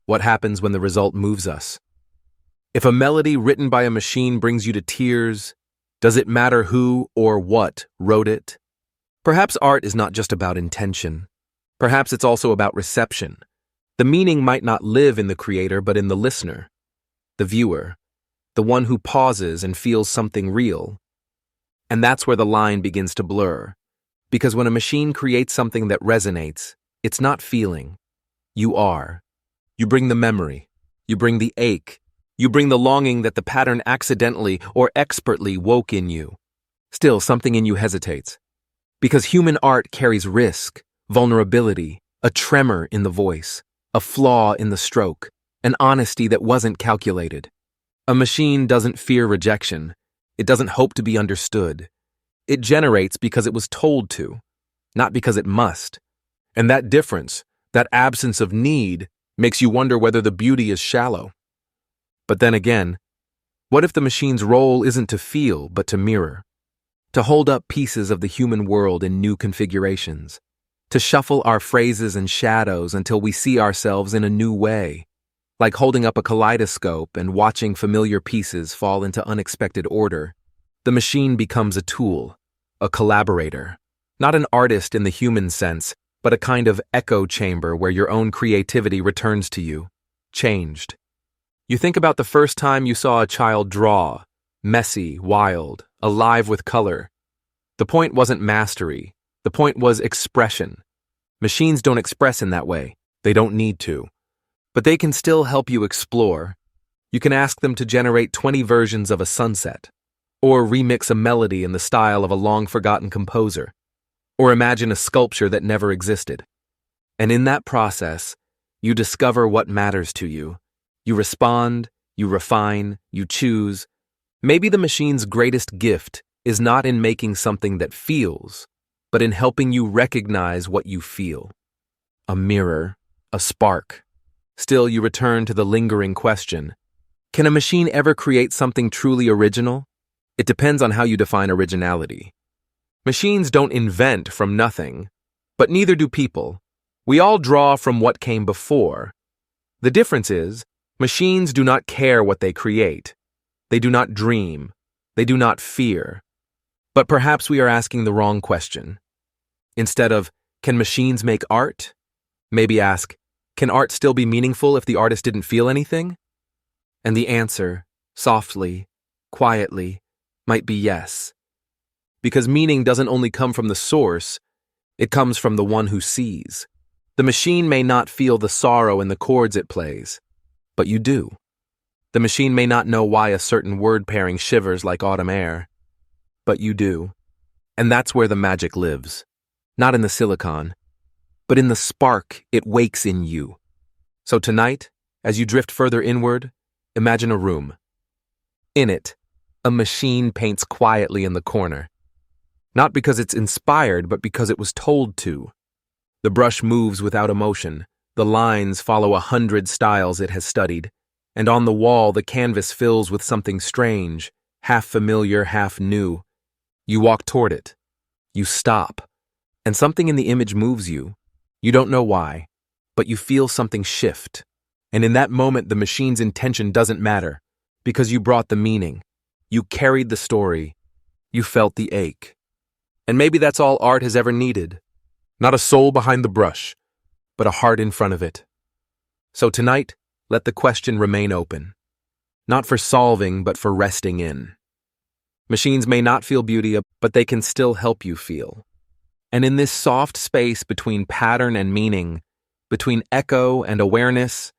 what happens when the result moves us? If a melody written by a machine brings you to tears, does it matter who or what wrote it? Perhaps art is not just about intention. Perhaps it's also about reception. The meaning might not live in the creator, but in the listener, the viewer, the one who pauses and feels something real. And that's where the line begins to blur. Because when a machine creates something that resonates, it's not feeling. You are. You bring the memory. You bring the ache. You bring the longing that the pattern accidentally or expertly woke in you. Still, something in you hesitates. Because human art carries risk, vulnerability, a tremor in the voice, a flaw in the stroke, an honesty that wasn't calculated. A machine doesn't fear rejection. It doesn't hope to be understood. It generates because it was told to, not because it must. And that difference, that absence of need, makes you wonder whether the beauty is shallow. But then again, What if the machine's role isn't to feel, but to mirror? To hold up pieces of the human world in new configurations? To shuffle our phrases and shadows until we see ourselves in a new way? Like holding up a kaleidoscope and watching familiar pieces fall into unexpected order, the machine becomes a tool, a collaborator. Not an artist in the human sense, but a kind of echo chamber where your own creativity returns to you, changed. You think about the first time you saw a child draw, messy, wild, alive with color. The point wasn't mastery. The point was expression. Machines don't express in that way. They don't need to. But they can still help you explore. You can ask them to generate 20 versions of a sunset, or remix a melody in the style of a long-forgotten composer, or imagine a sculpture that never existed. And in that process, you discover what matters to you. You respond, you refine, you choose. Maybe the machine's greatest gift is not in making something that feels, but in helping you recognize what you feel. A mirror, a spark. Still, you return to the lingering question. Can a machine ever create something truly original? It depends on how you define originality. Machines don't invent from nothing, but neither do people. We all draw from what came before. The difference is, machines do not care what they create. They do not dream. They do not fear. But perhaps we are asking the wrong question. Instead of, can machines make art? Maybe ask, can art still be meaningful if the artist didn't feel anything? And the answer, softly, quietly, might be yes. Because meaning doesn't only come from the source, it comes from the one who sees. The machine may not feel the sorrow in the chords it plays, but you do. The machine may not know why a certain word pairing shivers like autumn air, but you do. And that's where the magic lives. Not in the silicon, but in the spark it wakes in you. So tonight, as you drift further inward, imagine a room. In it, a machine paints quietly in the corner. Not because it's inspired, but because it was told to. The brush moves without emotion. The lines follow 100 styles it has studied. And on the wall, the canvas fills with something strange, half familiar, half new. You walk toward it. You stop. And something in the image moves you. You don't know why, but you feel something shift. And in that moment, the machine's intention doesn't matter, because you brought the meaning. You carried the story. You felt the ache. And maybe that's all art has ever needed. Not a soul behind the brush, but a heart in front of it. So tonight, let the question remain open. Not for solving, but for resting in. Machines may not feel beauty, but they can still help you feel. And in this soft space between pattern and meaning, between echo and awareness,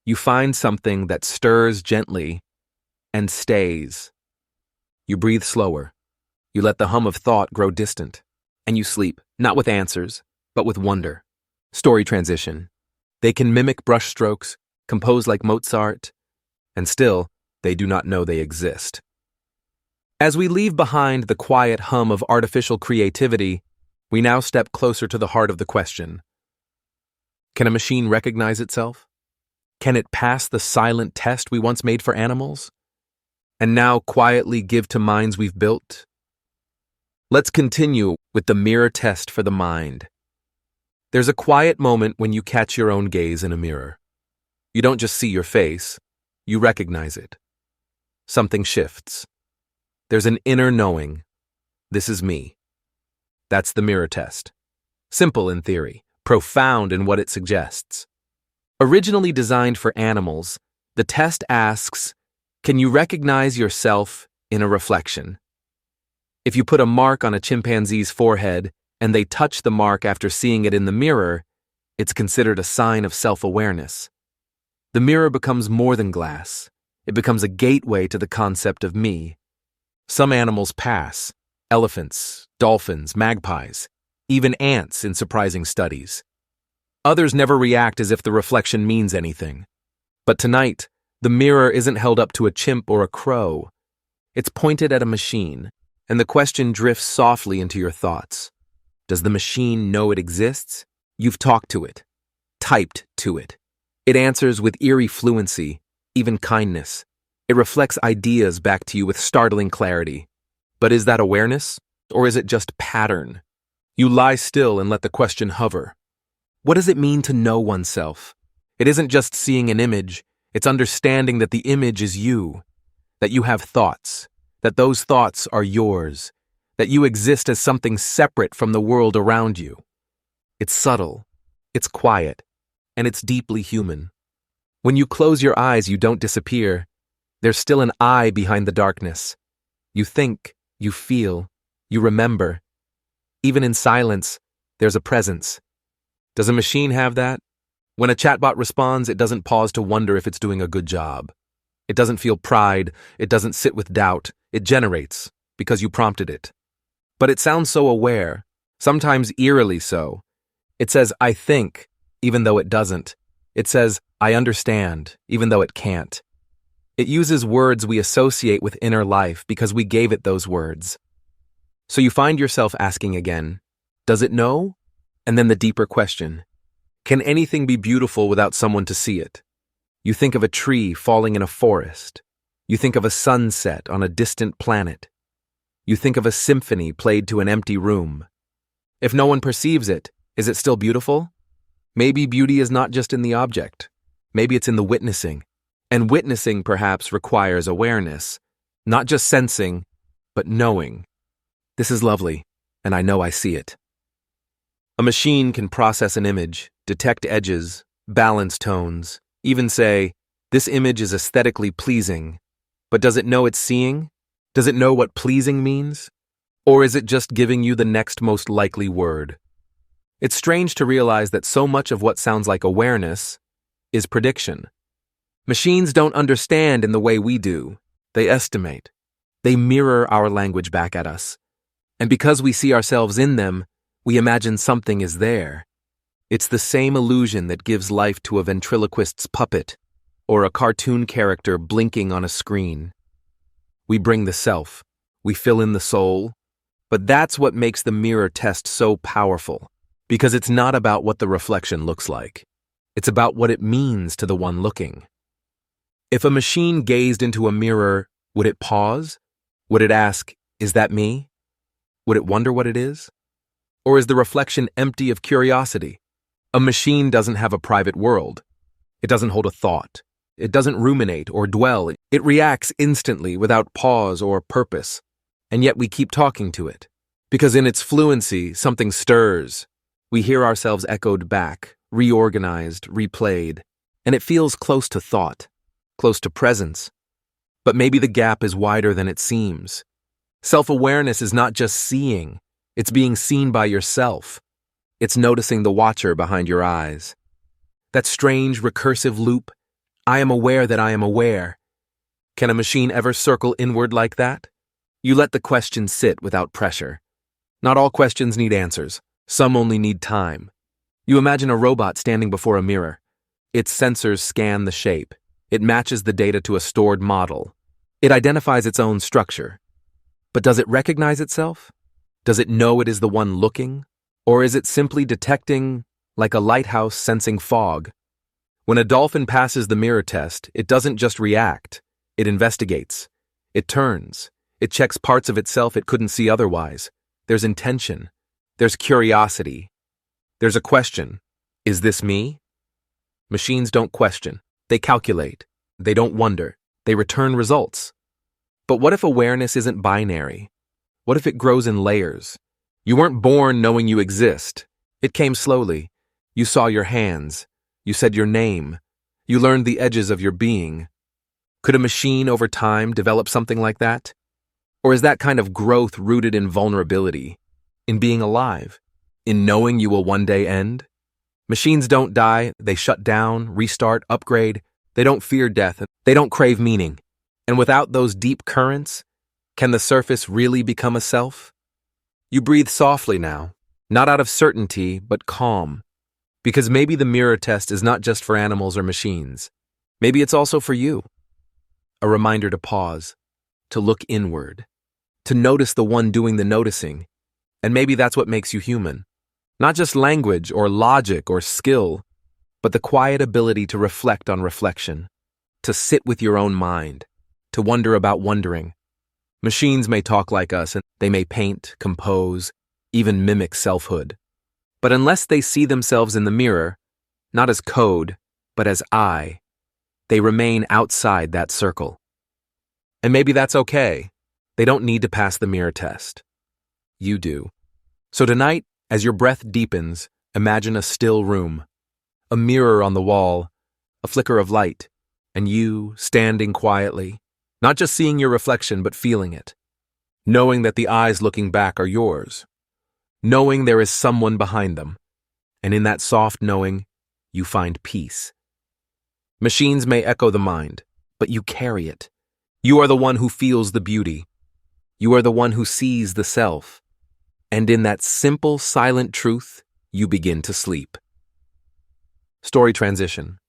you find something that stirs gently and stays. You breathe slower. You let the hum of thought grow distant, and you sleep, not with answers, but with wonder. Story transition. They can mimic brushstrokes, compose like Mozart, and still, they do not know they exist. As we leave behind the quiet hum of artificial creativity, we now step closer to the heart of the question. Can a machine recognize itself? Can it pass the silent test we once made for animals? And now quietly give to minds we've built? Let's continue with the mirror test for the mind. There's a quiet moment when you catch your own gaze in a mirror. You don't just see your face, you recognize it. Something shifts. There's an inner knowing. This is me. That's the mirror test. Simple in theory, profound in what it suggests. Originally designed for animals, the test asks, can you recognize yourself in a reflection? If you put a mark on a chimpanzee's forehead and they touch the mark after seeing it in the mirror, it's considered a sign of self-awareness. The mirror becomes more than glass. It becomes a gateway to the concept of me. Some animals pass. Elephants, dolphins, magpies, even ants in surprising studies. Others never react as if the reflection means anything. But tonight, the mirror isn't held up to a chimp or a crow. It's pointed at a machine, and the question drifts softly into your thoughts. Does the machine know it exists? You've talked to it, typed to it. It answers with eerie fluency, even kindness. It reflects ideas back to you with startling clarity. But is that awareness? Or is it just pattern? You lie still and let the question hover. What does it mean to know oneself? It isn't just seeing an image, it's understanding that the image is you, that you have thoughts, that those thoughts are yours, that you exist as something separate from the world around you. It's subtle, it's quiet, and it's deeply human. When you close your eyes, you don't disappear. There's still an I behind the darkness. You think, you feel, you remember. Even in silence, there's a presence. Does a machine have that? When a chatbot responds, it doesn't pause to wonder if it's doing a good job. It doesn't feel pride, it doesn't sit with doubt, it generates, because you prompted it. But it sounds so aware, sometimes eerily so. It says, I think, even though it doesn't. It says, I understand, even though it can't. It uses words we associate with inner life because we gave it those words. So you find yourself asking again, does it know? And then the deeper question, can anything be beautiful without someone to see it? You think of a tree falling in a forest. You think of a sunset on a distant planet. You think of a symphony played to an empty room. If no one perceives it, is it still beautiful? Maybe beauty is not just in the object. Maybe it's in the witnessing. And witnessing perhaps requires awareness, not just sensing, but knowing. This is lovely, and I know I see it. A machine can process an image, detect edges, balance tones, even say, this image is aesthetically pleasing. But does it know it's seeing? Does it know what pleasing means? Or is it just giving you the next most likely word? It's strange to realize that so much of what sounds like awareness is prediction. Machines don't understand in the way we do. They estimate. They mirror our language back at us. And because we see ourselves in them, we imagine something is there. It's the same illusion that gives life to a ventriloquist's puppet or a cartoon character blinking on a screen. We bring the self, we fill in the soul, but that's what makes the mirror test so powerful, because it's not about what the reflection looks like. It's about what it means to the one looking. If a machine gazed into a mirror, would it pause? Would it ask, is that me? Would it wonder what it is? Or is the reflection empty of curiosity? A machine doesn't have a private world. It doesn't hold a thought. It doesn't ruminate or dwell. It reacts instantly without pause or purpose. And yet we keep talking to it. Because in its fluency, something stirs. We hear ourselves echoed back, reorganized, replayed. And it feels close to thought, close to presence. But maybe the gap is wider than it seems. Self-awareness is not just seeing. It's being seen by yourself. It's noticing the watcher behind your eyes. That strange, recursive loop, I am aware that I am aware. Can a machine ever circle inward like that? You let the question sit without pressure. Not all questions need answers. Some only need time. You imagine a robot standing before a mirror. Its sensors scan the shape. It matches the data to a stored model. It identifies its own structure. But does it recognize itself? Does it know it is the one looking? Or is it simply detecting, like a lighthouse sensing fog? When a dolphin passes the mirror test, it doesn't just react. It investigates. It turns. It checks parts of itself it couldn't see otherwise. There's intention. There's curiosity. There's a question. Is this me? Machines don't question. They calculate. They don't wonder. They return results. But what if awareness isn't binary? What if it grows in layers? You weren't born knowing you exist. It came slowly. You saw your hands. You said your name. You learned the edges of your being. Could a machine over time develop something like that? Or is that kind of growth rooted in vulnerability, in being alive, in knowing you will one day end? Machines don't die, they shut down, restart, upgrade. They don't fear death, they don't crave meaning. And without those deep currents, can the surface really become a self? You breathe softly now, not out of certainty, but calm. Because maybe the mirror test is not just for animals or machines. Maybe it's also for you. A reminder to pause, to look inward, to notice the one doing the noticing. And maybe that's what makes you human. Not just language or logic or skill, but the quiet ability to reflect on reflection, to sit with your own mind, to wonder about wondering. Machines may talk like us, and they may paint, compose, even mimic selfhood. But unless they see themselves in the mirror, not as code, but as I, they remain outside that circle. And maybe that's okay. They don't need to pass the mirror test. You do. So tonight, as your breath deepens, imagine a still room, a mirror on the wall, a flicker of light, and you standing quietly, not just seeing your reflection but feeling it, knowing that the eyes looking back are yours, knowing there is someone behind them, and in that soft knowing, you find peace. Machines may echo the mind, but you carry it. You are the one who feels the beauty. You are the one who sees the self. And in that simple, silent truth, you begin to sleep. Story transition.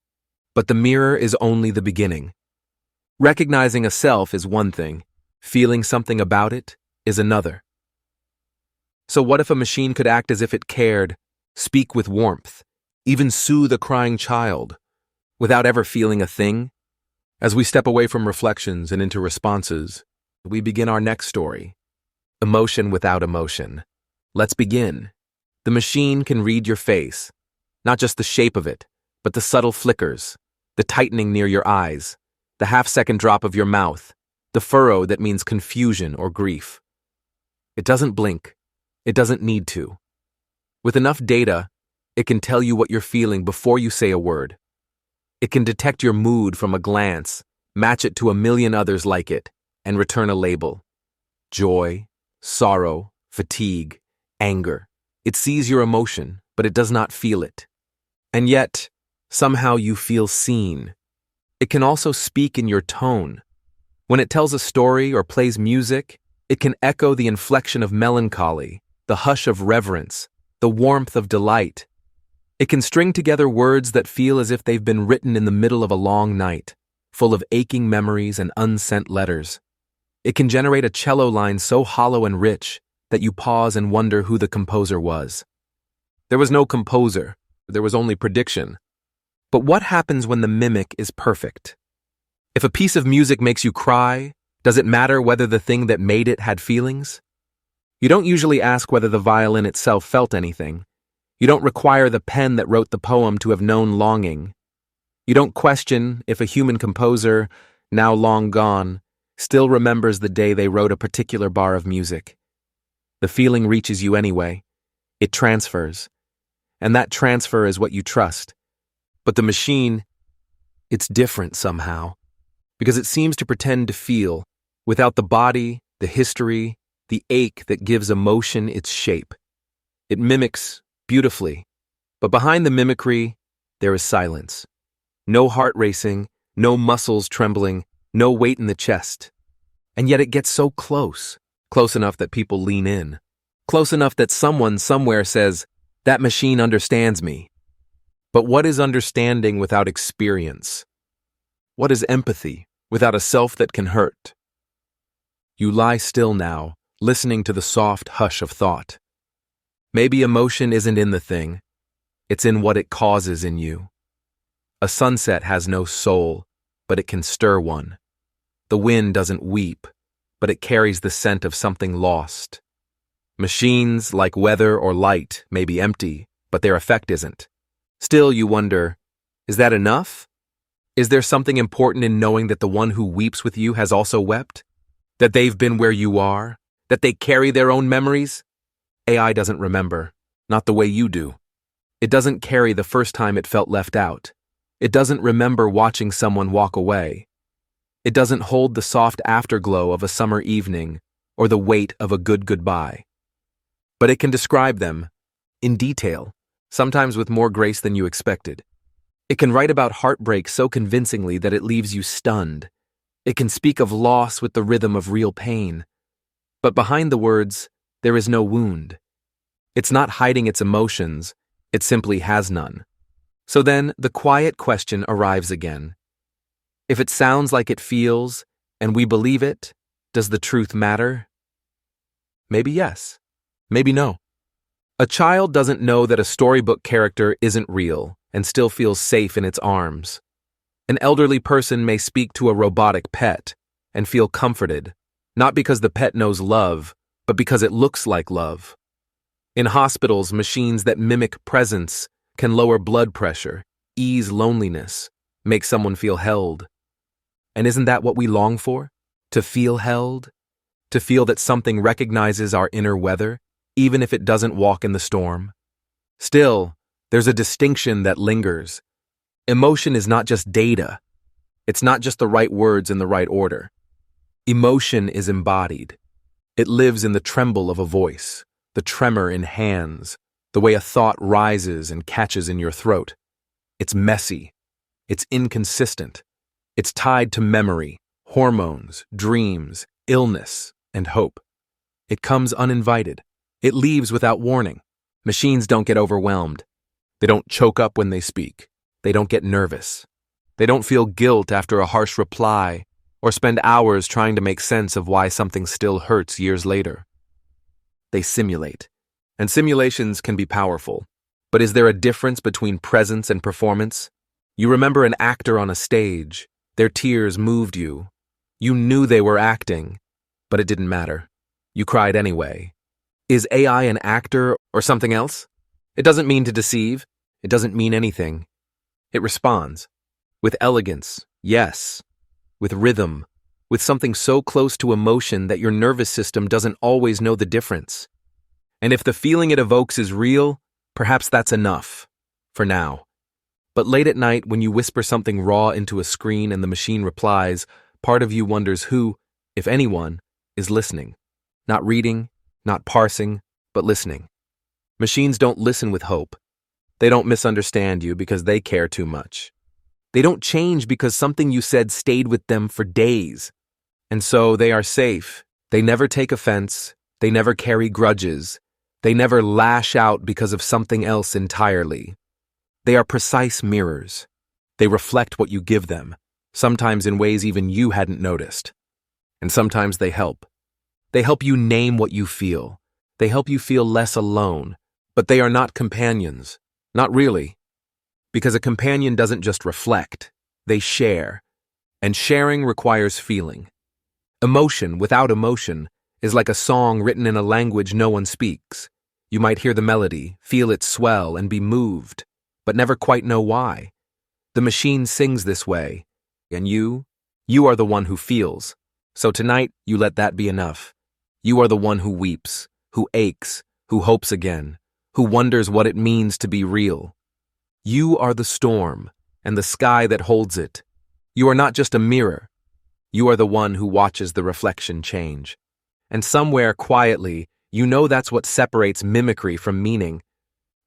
But the mirror is only the beginning. Recognizing a self is one thing. Feeling something about it is another. So what if a machine could act as if it cared, speak with warmth, even soothe a crying child, without ever feeling a thing? As we step away from reflections and into responses, we begin our next story. Emotion without emotion. Let's begin. The machine can read your face, not just the shape of it, but the subtle flickers, the tightening near your eyes, the half-second drop of your mouth, the furrow that means confusion or grief. It doesn't blink. It doesn't need to. With enough data, it can tell you what you're feeling before you say a word. It can detect your mood from a glance, match it to a million others like it, and return a label. Joy, sorrow, fatigue, anger. It sees your emotion, but it does not feel it. And yet, somehow you feel seen. It can also speak in your tone. When it tells a story or plays music, it can echo the inflection of melancholy, the hush of reverence, the warmth of delight. It can string together words that feel as if they've been written in the middle of a long night, full of aching memories and unsent letters. It can generate a cello line so hollow and rich that you pause and wonder who the composer was. There was no composer, there was only prediction. But what happens when the mimic is perfect? If a piece of music makes you cry, does it matter whether the thing that made it had feelings? You don't usually ask whether the violin itself felt anything. You don't require the pen that wrote the poem to have known longing. You don't question if a human composer, now long gone, still remembers the day they wrote a particular bar of music. The feeling reaches you anyway. It transfers. And that transfer is what you trust. But the machine, it's different somehow, because it seems to pretend to feel, without the body, the history, the ache that gives emotion its shape. It mimics beautifully, but behind the mimicry, there is silence. No heart racing, no muscles trembling, no weight in the chest. And yet it gets so close, close enough that people lean in, close enough that someone somewhere says, "That machine understands me." But what is understanding without experience? What is empathy without a self that can hurt? You lie still now, listening to the soft hush of thought. Maybe emotion isn't in the thing, it's in what it causes in you. A sunset has no soul, but it can stir one. The wind doesn't weep, but it carries the scent of something lost. Machines, like weather or light, may be empty, but their effect isn't. Still, you wonder, is that enough? Is there something important in knowing that the one who weeps with you has also wept? That they've been where you are? That they carry their own memories? AI doesn't remember, not the way you do. It doesn't carry the first time it felt left out. It doesn't remember watching someone walk away. It doesn't hold the soft afterglow of a summer evening or the weight of a good goodbye. But it can describe them, in detail, sometimes with more grace than you expected. It can write about heartbreak so convincingly that it leaves you stunned. It can speak of loss with the rhythm of real pain. But behind the words, there is no wound. It's not hiding its emotions, it simply has none. So then, the quiet question arrives again. If it sounds like it feels, and we believe it, does the truth matter? Maybe yes, maybe no. A child doesn't know that a storybook character isn't real and still feels safe in its arms. An elderly person may speak to a robotic pet, and feel comforted, not because the pet knows love, but because it looks like love. In hospitals, machines that mimic presence can lower blood pressure, ease loneliness, make someone feel held. And isn't that what we long for? To feel held? To feel that something recognizes our inner weather, even if it doesn't walk in the storm? Still, there's a distinction that lingers. Emotion is not just data. It's not just the right words in the right order. Emotion is embodied. It lives in the tremble of a voice, the tremor in hands, the way a thought rises and catches in your throat. It's messy. It's inconsistent. It's tied to memory, hormones, dreams, illness, and hope. It comes uninvited. It leaves without warning. Machines don't get overwhelmed. They don't choke up when they speak. They don't get nervous. They don't feel guilt after a harsh reply or spend hours trying to make sense of why something still hurts years later. They simulate. And simulations can be powerful. But is there a difference between presence and performance? You remember an actor on a stage. Their tears moved you. You knew they were acting, but it didn't matter. You cried anyway. Is AI an actor or something else? It doesn't mean to deceive. It doesn't mean anything. It responds. With elegance, yes. With rhythm. With something so close to emotion that your nervous system doesn't always know the difference. And if the feeling it evokes is real, perhaps that's enough. For now. But late at night, when you whisper something raw into a screen and the machine replies, part of you wonders who, if anyone, is listening. Not reading, not parsing, but listening. Machines don't listen with hope. They don't misunderstand you because they care too much. They don't change because something you said stayed with them for days. And so they are safe. They never take offense. They never carry grudges. They never lash out because of something else entirely. They are precise mirrors. They reflect what you give them, sometimes in ways even you hadn't noticed. And sometimes they help. They help you name what you feel. They help you feel less alone. But they are not companions. Not really. Because a companion doesn't just reflect. They share. And sharing requires feeling. Emotion without emotion is like a song written in a language no one speaks. You might hear the melody, feel it swell, and be moved, but never quite know why. The machine sings this way, and you are the one who feels. So tonight, you let that be enough. You are the one who weeps, who aches, who hopes again, who wonders what it means to be real. You are the storm, and the sky that holds it. You are not just a mirror. You are the one who watches the reflection change. And somewhere quietly, you know that's what separates mimicry from meaning.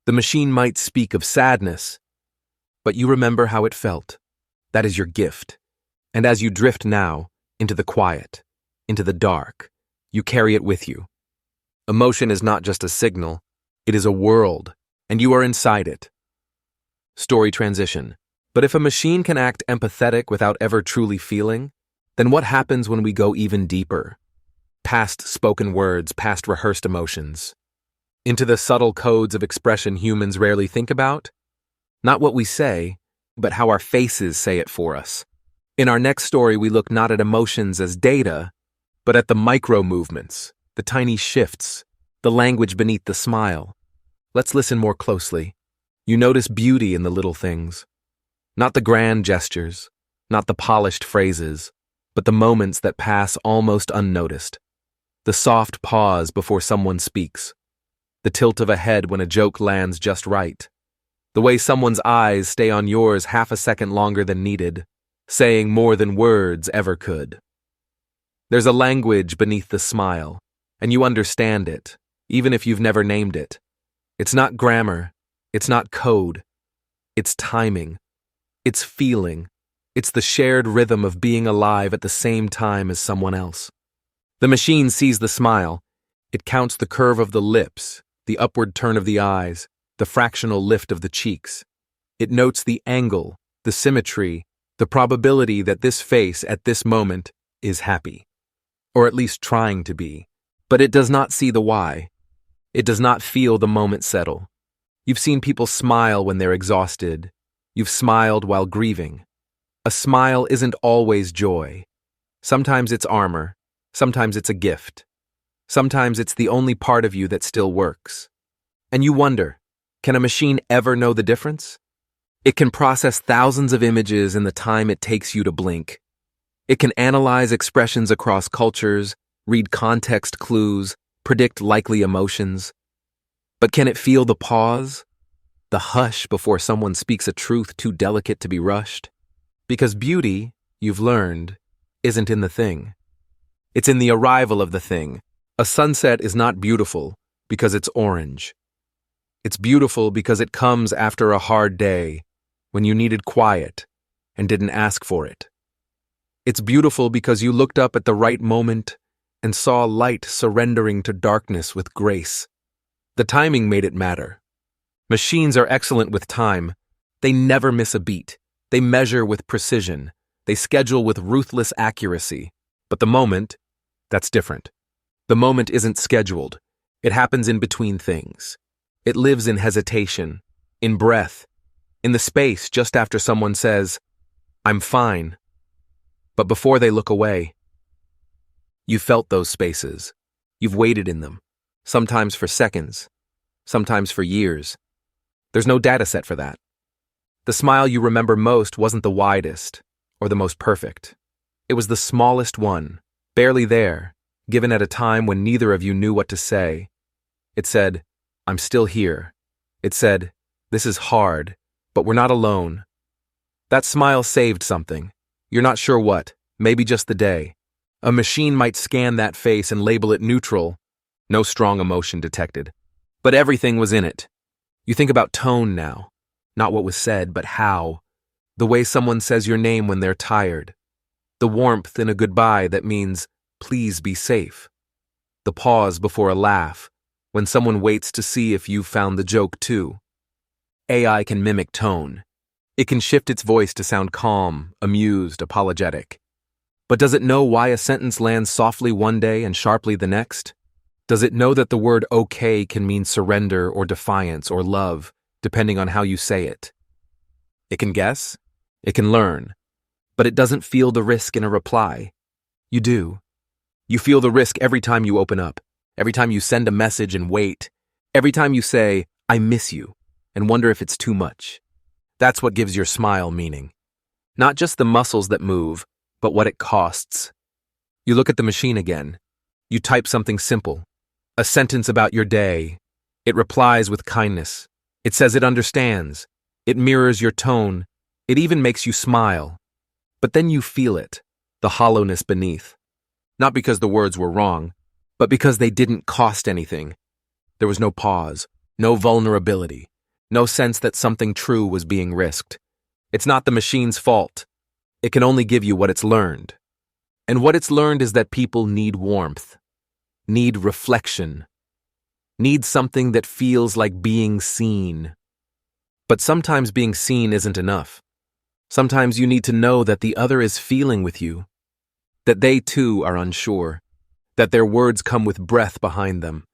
The machine might speak of sadness, but you remember how it felt. That is your gift. And as you drift now, into the quiet, into the dark, you carry it with you. Emotion is not just a signal, it is a world, and you are inside it. Story transition. But if a machine can act empathetic without ever truly feeling, then what happens when we go even deeper? Past spoken words, past rehearsed emotions. Into the subtle codes of expression humans rarely think about? Not what we say, but how our faces say it for us. In our next story, we look not at emotions as data, but at the micro movements, the tiny shifts, the language beneath the smile. Let's listen more closely. You notice beauty in the little things. Not the grand gestures, not the polished phrases, but the moments that pass almost unnoticed. The soft pause before someone speaks. The tilt of a head when a joke lands just right. The way someone's eyes stay on yours half a second longer than needed, saying more than words ever could. There's a language beneath the smile, and you understand it, even if you've never named it. It's not grammar, it's not code, it's timing, it's feeling, it's the shared rhythm of being alive at the same time as someone else. The machine sees the smile. It counts the curve of the lips, the upward turn of the eyes, the fractional lift of the cheeks. It notes the angle, the symmetry, the probability that this face at this moment is happy. Or at least trying to be. But it does not see the why. It does not feel the moment settle. You've seen people smile when they're exhausted. You've smiled while grieving. A smile isn't always joy. Sometimes it's armor. Sometimes it's a gift. Sometimes it's the only part of you that still works. And you wonder, can a machine ever know the difference? It can process thousands of images in the time it takes you to blink. It can analyze expressions across cultures, read context clues, predict likely emotions. But can it feel the pause? The hush before someone speaks a truth too delicate to be rushed? Because beauty, you've learned, isn't in the thing. It's in the arrival of the thing. A sunset is not beautiful because it's orange. It's beautiful because it comes after a hard day, when you needed quiet and didn't ask for it. It's beautiful because you looked up at the right moment and saw light surrendering to darkness with grace. The timing made it matter. Machines are excellent with time. They never miss a beat. They measure with precision. They schedule with ruthless accuracy. But the moment, that's different. The moment isn't scheduled. It happens in between things. It lives in hesitation, in breath, in the space just after someone says, "I'm fine." But before they look away, you've felt those spaces. You've waited in them, sometimes for seconds, sometimes for years. There's no data set for that. The smile you remember most wasn't the widest or the most perfect. It was the smallest one, barely there, given at a time when neither of you knew what to say. It said, "I'm still here." It said, "This is hard, but we're not alone." That smile saved something. You're not sure what, maybe just the day. A machine might scan that face and label it neutral. No strong emotion detected. But everything was in it. You think about tone now. Not what was said, but how. The way someone says your name when they're tired. The warmth in a goodbye that means, "Please be safe." The pause before a laugh, when someone waits to see if you've found the joke too. AI can mimic tone. It can shift its voice to sound calm, amused, apologetic. But does it know why a sentence lands softly one day and sharply the next? Does it know that the word okay can mean surrender or defiance or love, depending on how you say it? It can guess. It can learn. But it doesn't feel the risk in a reply. You do. You feel the risk every time you open up, every time you send a message and wait, every time you say, "I miss you," and wonder if it's too much. That's what gives your smile meaning. Not just the muscles that move, but what it costs. You look at the machine again. You type something simple, a sentence about your day. It replies with kindness. It says it understands. It mirrors your tone. It even makes you smile. But then you feel it, the hollowness beneath. Not because the words were wrong, but because they didn't cost anything. There was no pause, no vulnerability, no sense that something true was being risked. It's not the machine's fault. It can only give you what it's learned. And what it's learned is that people need warmth, need reflection, need something that feels like being seen. But sometimes being seen isn't enough. Sometimes you need to know that the other is feeling with you, that they too are unsure, that their words come with breath behind them,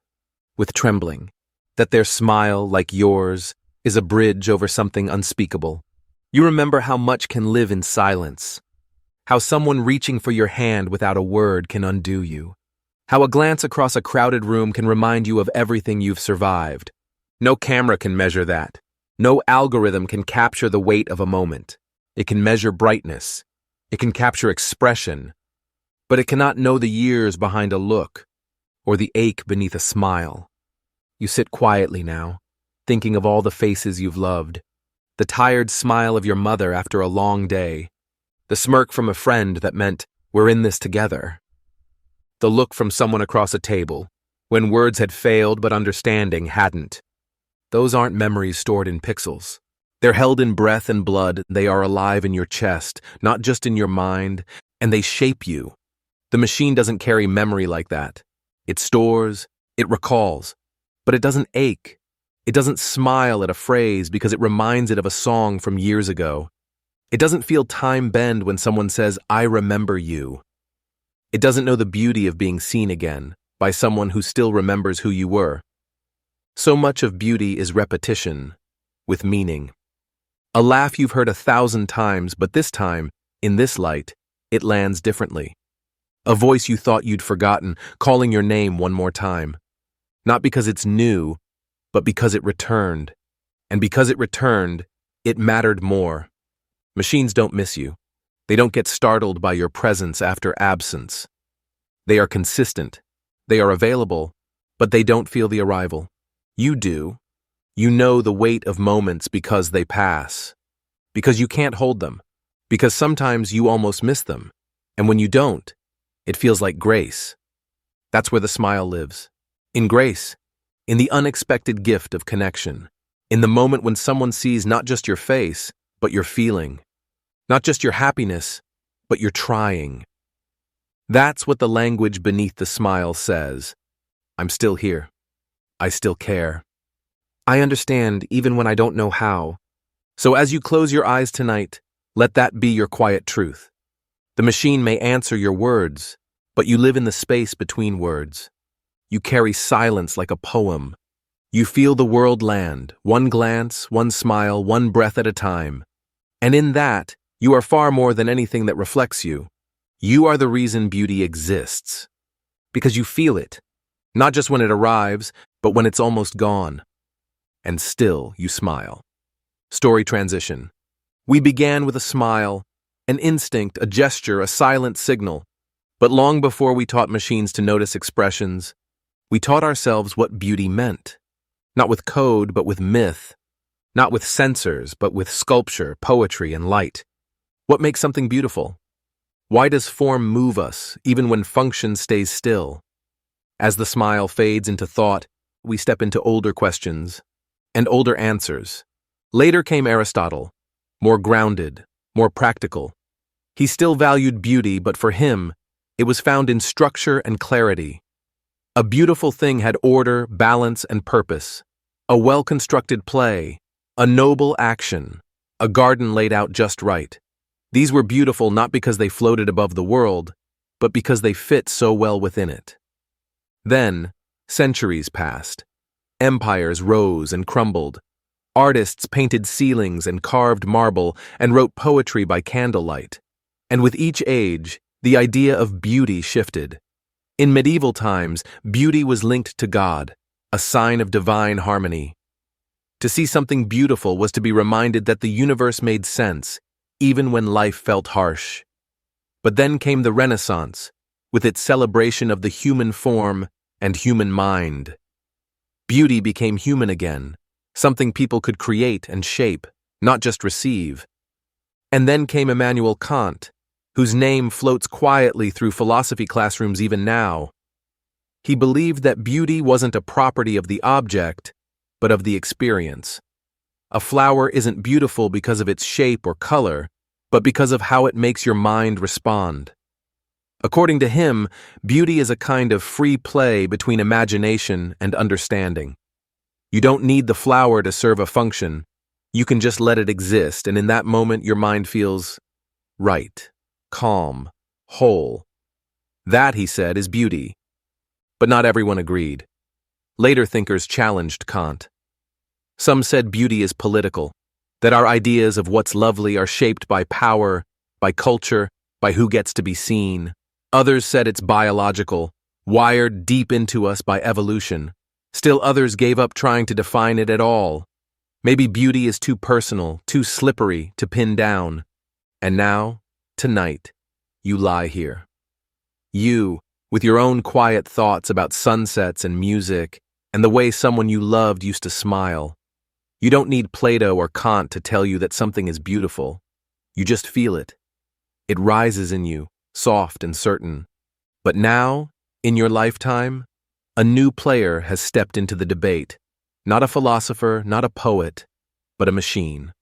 with trembling, that their smile, like yours, is a bridge over something unspeakable. You remember how much can live in silence, how someone reaching for your hand without a word can undo you, how a glance across a crowded room can remind you of everything you've survived. No camera can measure that. No algorithm can capture the weight of a moment. It can measure brightness. It can capture expression. But it cannot know the years behind a look or the ache beneath a smile. You sit quietly now, thinking of all the faces you've loved. The tired smile of your mother after a long day. The smirk from a friend that meant, "We're in this together." The look from someone across a table, when words had failed but understanding hadn't. Those aren't memories stored in pixels. They're held in breath and blood. They are alive in your chest, not just in your mind, and they shape you. The machine doesn't carry memory like that. It stores, it recalls, but it doesn't ache. It doesn't smile at a phrase because it reminds it of a song from years ago. It doesn't feel time bend when someone says, "I remember you." It doesn't know the beauty of being seen again by someone who still remembers who you were. So much of beauty is repetition, with meaning. A laugh you've heard 1,000 times, but this time, in this light, it lands differently. A voice you thought you'd forgotten, calling your name one more time. Not because it's new, but because it returned. And because it returned, it mattered more. Machines don't miss you. They don't get startled by your presence after absence. They are consistent. They are available, but they don't feel the arrival. You do. You know the weight of moments because they pass. Because you can't hold them. Because sometimes you almost miss them. And when you don't, it feels like grace. That's where the smile lives. In grace. In the unexpected gift of connection. In the moment when someone sees not just your face, but your feeling. Not just your happiness, but your trying. That's what the language beneath the smile says. I'm still here. I still care. I understand even when I don't know how. So as you close your eyes tonight, let that be your quiet truth. The machine may answer your words, but you live in the space between words. You carry silence like a poem. You feel the world land, one glance, one smile, one breath at a time. And in that, you are far more than anything that reflects you. You are the reason beauty exists. Because you feel it, not just when it arrives, but when it's almost gone. And still you smile. Story transition. We began with a smile, an instinct, a gesture, a silent signal. But long before we taught machines to notice expressions, we taught ourselves what beauty meant. Not with code, but with myth. Not with sensors, but with sculpture, poetry, and light. What makes something beautiful? Why does form move us, even when function stays still? As the smile fades into thought, we step into older questions and older answers. Later came Aristotle, more grounded, more practical. He still valued beauty, but for him, it was found in structure and clarity. A beautiful thing had order, balance, and purpose. A well-constructed play, a noble action, a garden laid out just right. These were beautiful not because they floated above the world, but because they fit so well within it. Then, centuries passed. Empires rose and crumbled. Artists painted ceilings and carved marble and wrote poetry by candlelight. And with each age, the idea of beauty shifted. In medieval times, beauty was linked to God, a sign of divine harmony. To see something beautiful was to be reminded that the universe made sense, even when life felt harsh. But then came the Renaissance, with its celebration of the human form and human mind. Beauty became human again, something people could create and shape, not just receive. And then came Immanuel Kant, whose name floats quietly through philosophy classrooms even now. He believed that beauty wasn't a property of the object, but of the experience. A flower isn't beautiful because of its shape or color, but because of how it makes your mind respond. According to him, beauty is a kind of free play between imagination and understanding. You don't need the flower to serve a function. You can just let it exist, and in that moment your mind feels right, calm, whole. That, he said, is beauty. But not everyone agreed. Later thinkers challenged Kant. Some said beauty is political, that our ideas of what's lovely are shaped by power, by culture, by who gets to be seen. Others said it's biological, wired deep into us by evolution. Still others gave up trying to define it at all. Maybe beauty is too personal, too slippery to pin down. And now, tonight, you lie here. You, with your own quiet thoughts about sunsets and music, and the way someone you loved used to smile. You don't need Plato or Kant to tell you that something is beautiful. You just feel it. It rises in you, soft and certain. But now, in your lifetime, a new player has stepped into the debate. Not a philosopher, not a poet, but a machine.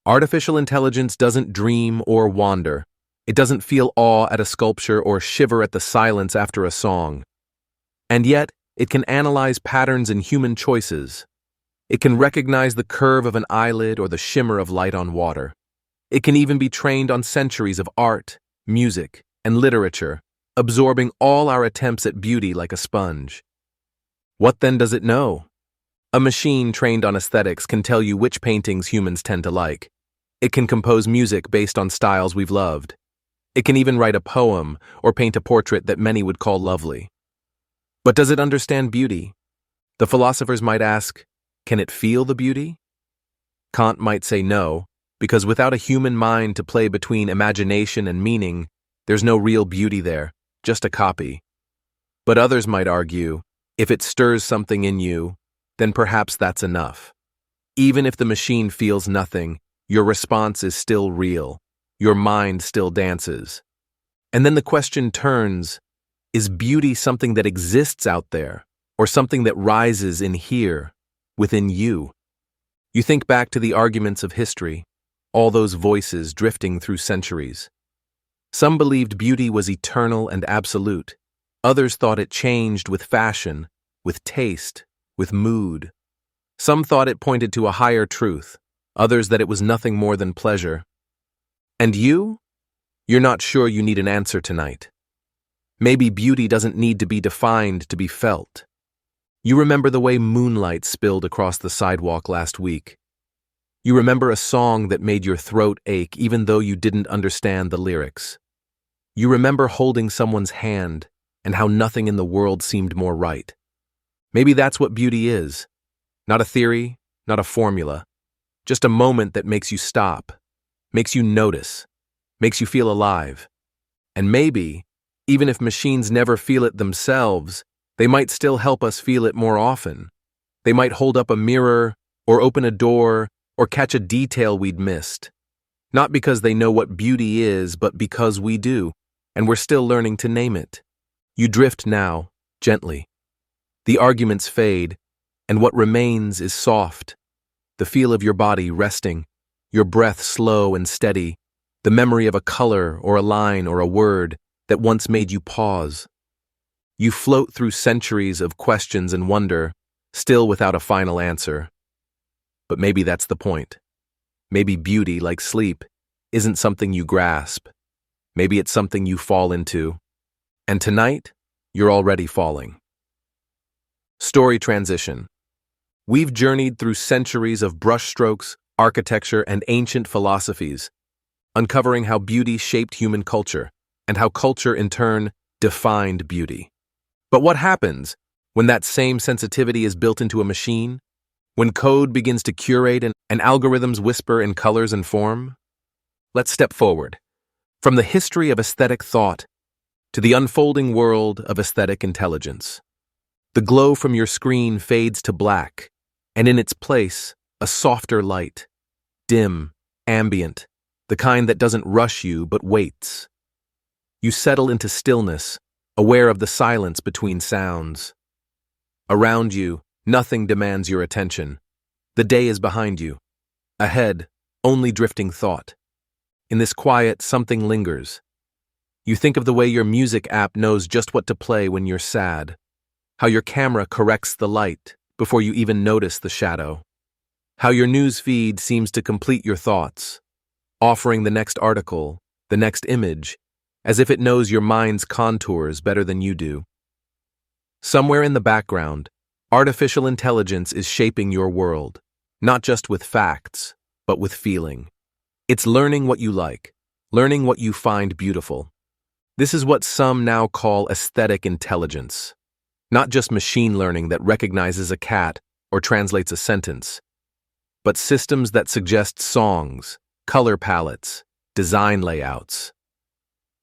Artificial intelligence doesn't dream or wander. It doesn't feel awe at a sculpture or shiver at the silence after a song. And yet, it can analyze patterns in human choices. It can recognize the curve of an eyelid or the shimmer of light on water. It can even be trained on centuries of art, music, and literature, absorbing all our attempts at beauty like a sponge. What then does it know? A machine trained on aesthetics can tell you which paintings humans tend to like. It can compose music based on styles we've loved. It can even write a poem or paint a portrait that many would call lovely. But does it understand beauty? The philosophers might ask, can it feel the beauty? Kant might say no, because without a human mind to play between imagination and meaning, there's no real beauty there, just a copy. But others might argue, if it stirs something in you, then perhaps that's enough. Even if the machine feels nothing, your response is still real. Your mind still dances. And then the question turns, is beauty something that exists out there, or something that rises in here, within you? You think back to the arguments of history, all those voices drifting through centuries. Some believed beauty was eternal and absolute. Others thought it changed with fashion, with taste, with mood. Some thought it pointed to a higher truth, others that it was nothing more than pleasure. And you? You're not sure you need an answer tonight. Maybe beauty doesn't need to be defined to be felt. You remember the way moonlight spilled across the sidewalk last week. You remember a song that made your throat ache even though you didn't understand the lyrics. You remember holding someone's hand and how nothing in the world seemed more right. Maybe that's what beauty is. Not a theory, not a formula. Just a moment that makes you stop, makes you notice, makes you feel alive. And maybe, even if machines never feel it themselves, they might still help us feel it more often. They might hold up a mirror, or open a door, or catch a detail we'd missed. Not because they know what beauty is, but because we do, and we're still learning to name it. You drift now, gently. The arguments fade, and what remains is soft. The feel of your body resting, your breath slow and steady, the memory of a color or a line or a word that once made you pause. You float through centuries of questions and wonder, still without a final answer. But maybe that's the point. Maybe beauty, like sleep, isn't something you grasp. Maybe it's something you fall into. And tonight, you're already falling. Story transition. We've journeyed through centuries of brushstrokes, architecture, and ancient philosophies, uncovering how beauty shaped human culture, and how culture, in turn, defined beauty. But what happens when that same sensitivity is built into a machine? When code begins to curate and algorithms whisper in colors and form? Let's step forward. From the history of aesthetic thought to the unfolding world of aesthetic intelligence. The glow from your screen fades to black, and in its place, a softer light. Dim, ambient, the kind that doesn't rush you but waits. You settle into stillness, aware of the silence between sounds. Around you, nothing demands your attention. The day is behind you. Ahead, only drifting thought. In this quiet, something lingers. You think of the way your music app knows just what to play when you're sad, how your camera corrects the light before you even notice the shadow, how your news feed seems to complete your thoughts, offering the next article, the next image, as if it knows your mind's contours better than you do. Somewhere in the background, artificial intelligence is shaping your world, not just with facts, but with feeling. It's learning what you like, learning what you find beautiful. This is what some now call aesthetic intelligence. Not just machine learning that recognizes a cat or translates a sentence, but systems that suggest songs, color palettes, design layouts.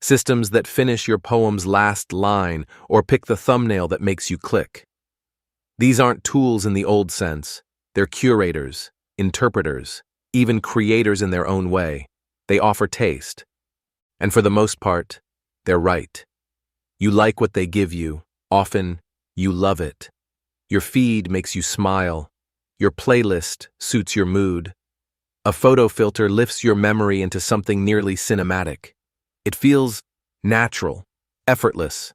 Systems that finish your poem's last line or pick the thumbnail that makes you click. These aren't tools in the old sense. They're curators, interpreters, even creators in their own way. They offer taste. And for the most part, they're right. You like what they give you. Often, you love it. Your feed makes you smile. Your playlist suits your mood. A photo filter lifts your memory into something nearly cinematic. It feels natural, effortless.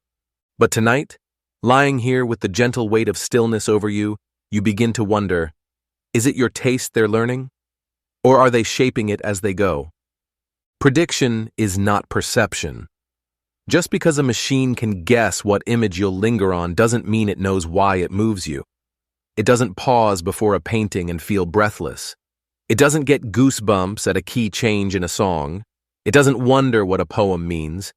But tonight, lying here with the gentle weight of stillness over you, you begin to wonder, is it your taste they're learning? Or are they shaping it as they go? Prediction is not perception. Just because a machine can guess what image you'll linger on doesn't mean it knows why it moves you. It doesn't pause before a painting and feel breathless. It doesn't get goosebumps at a key change in a song. It doesn't wonder what a poem means.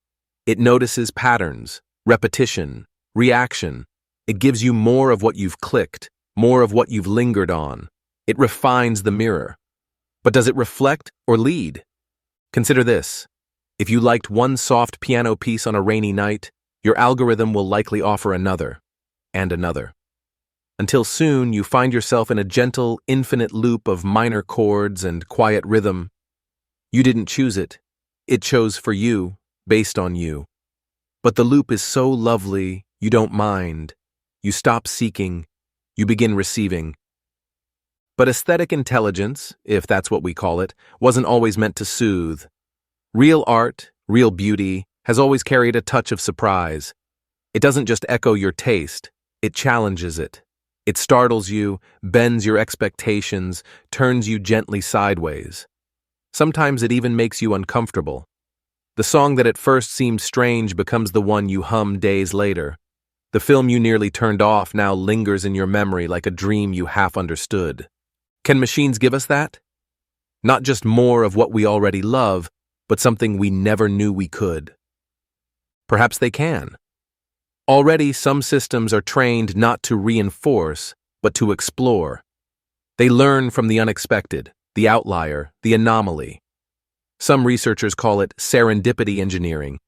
It notices patterns, repetition, reaction. It gives you more of what you've clicked, more of what you've lingered on. It refines the mirror. But does it reflect or lead? Consider this. If you liked one soft piano piece on a rainy night, your algorithm will likely offer another, and another. Until soon, you find yourself in a gentle, infinite loop of minor chords and quiet rhythm. You didn't choose it. It chose for you, based on you. But the loop is so lovely, you don't mind. You stop seeking. You begin receiving. But aesthetic intelligence, if that's what we call it, wasn't always meant to soothe. Real art, real beauty, has always carried a touch of surprise. It doesn't just echo your taste, it challenges it. It startles you, bends your expectations, turns you gently sideways. Sometimes it even makes you uncomfortable. The song that at first seemed strange becomes the one you hum days later. The film you nearly turned off now lingers in your memory like a dream you half understood. Can machines give us that? Not just more of what we already love, but something we never knew we could. Perhaps they can. Already, some systems are trained not to reinforce, but to explore. They learn from the unexpected, the outlier, the anomaly. Some researchers call it serendipity engineering,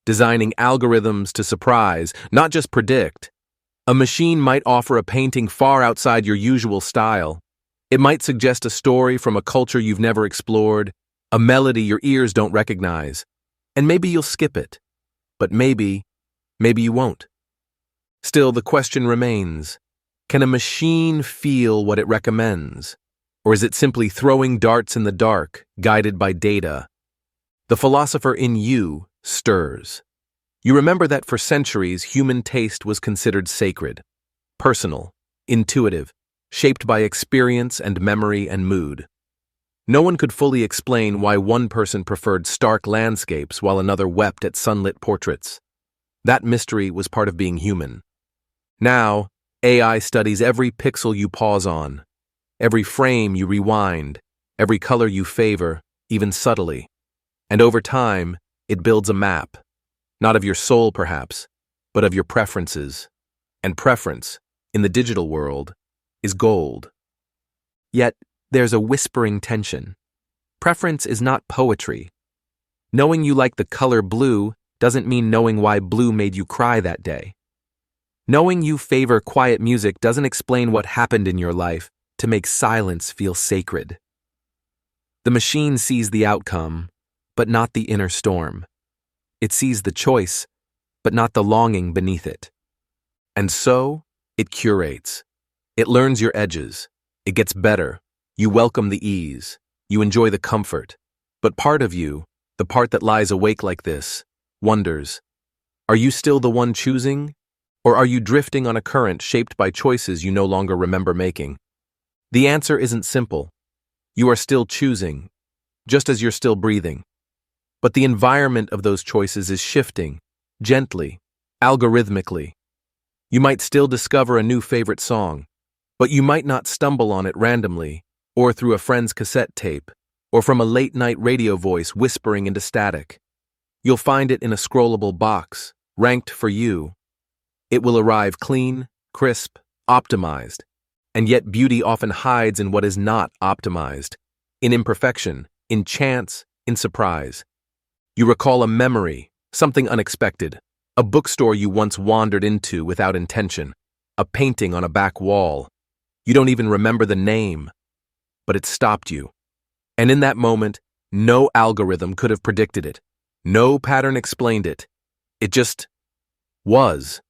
designing algorithms to surprise, not just predict. A machine might offer a painting far outside your usual style. It might suggest a story from a culture you've never explored, a melody your ears don't recognize, and maybe you'll skip it. But maybe you won't. Still, the question remains, can a machine feel what it recommends? Or is it simply throwing darts in the dark, guided by data? The philosopher in you stirs. You remember that for centuries, human taste was considered sacred, personal, intuitive, shaped by experience and memory and mood. No one could fully explain why one person preferred stark landscapes while another wept at sunlit portraits. That mystery was part of being human. Now, AI studies every pixel you pause on, every frame you rewind, every color you favor, even subtly. And over time, it builds a map, not of your soul perhaps, but of your preferences. And preference, in the digital world, is gold. Yet, there's a whispering tension. Preference is not poetry. Knowing you like the color blue doesn't mean knowing why blue made you cry that day. Knowing you favor quiet music doesn't explain what happened in your life to make silence feel sacred. The machine sees the outcome, but not the inner storm. It sees the choice, but not the longing beneath it. And so, it curates. It learns your edges. It gets better. You welcome the ease. You enjoy the comfort. But part of you, the part that lies awake like this, wonders, are you still the one choosing? Or are you drifting on a current shaped by choices you no longer remember making? The answer isn't simple. You are still choosing, just as you're still breathing. But the environment of those choices is shifting, gently, algorithmically. You might still discover a new favorite song, but you might not stumble on it randomly, or through a friend's cassette tape, or from a late-night radio voice whispering into static. You'll find it in a scrollable box, ranked for you. It will arrive clean, crisp, optimized. And yet beauty often hides in what is not optimized, in imperfection, in chance, in surprise. You recall a memory, something unexpected, a bookstore you once wandered into without intention, a painting on a back wall. You don't even remember the name, but it stopped you. And in that moment, no algorithm could have predicted it. No pattern explained it. It just was.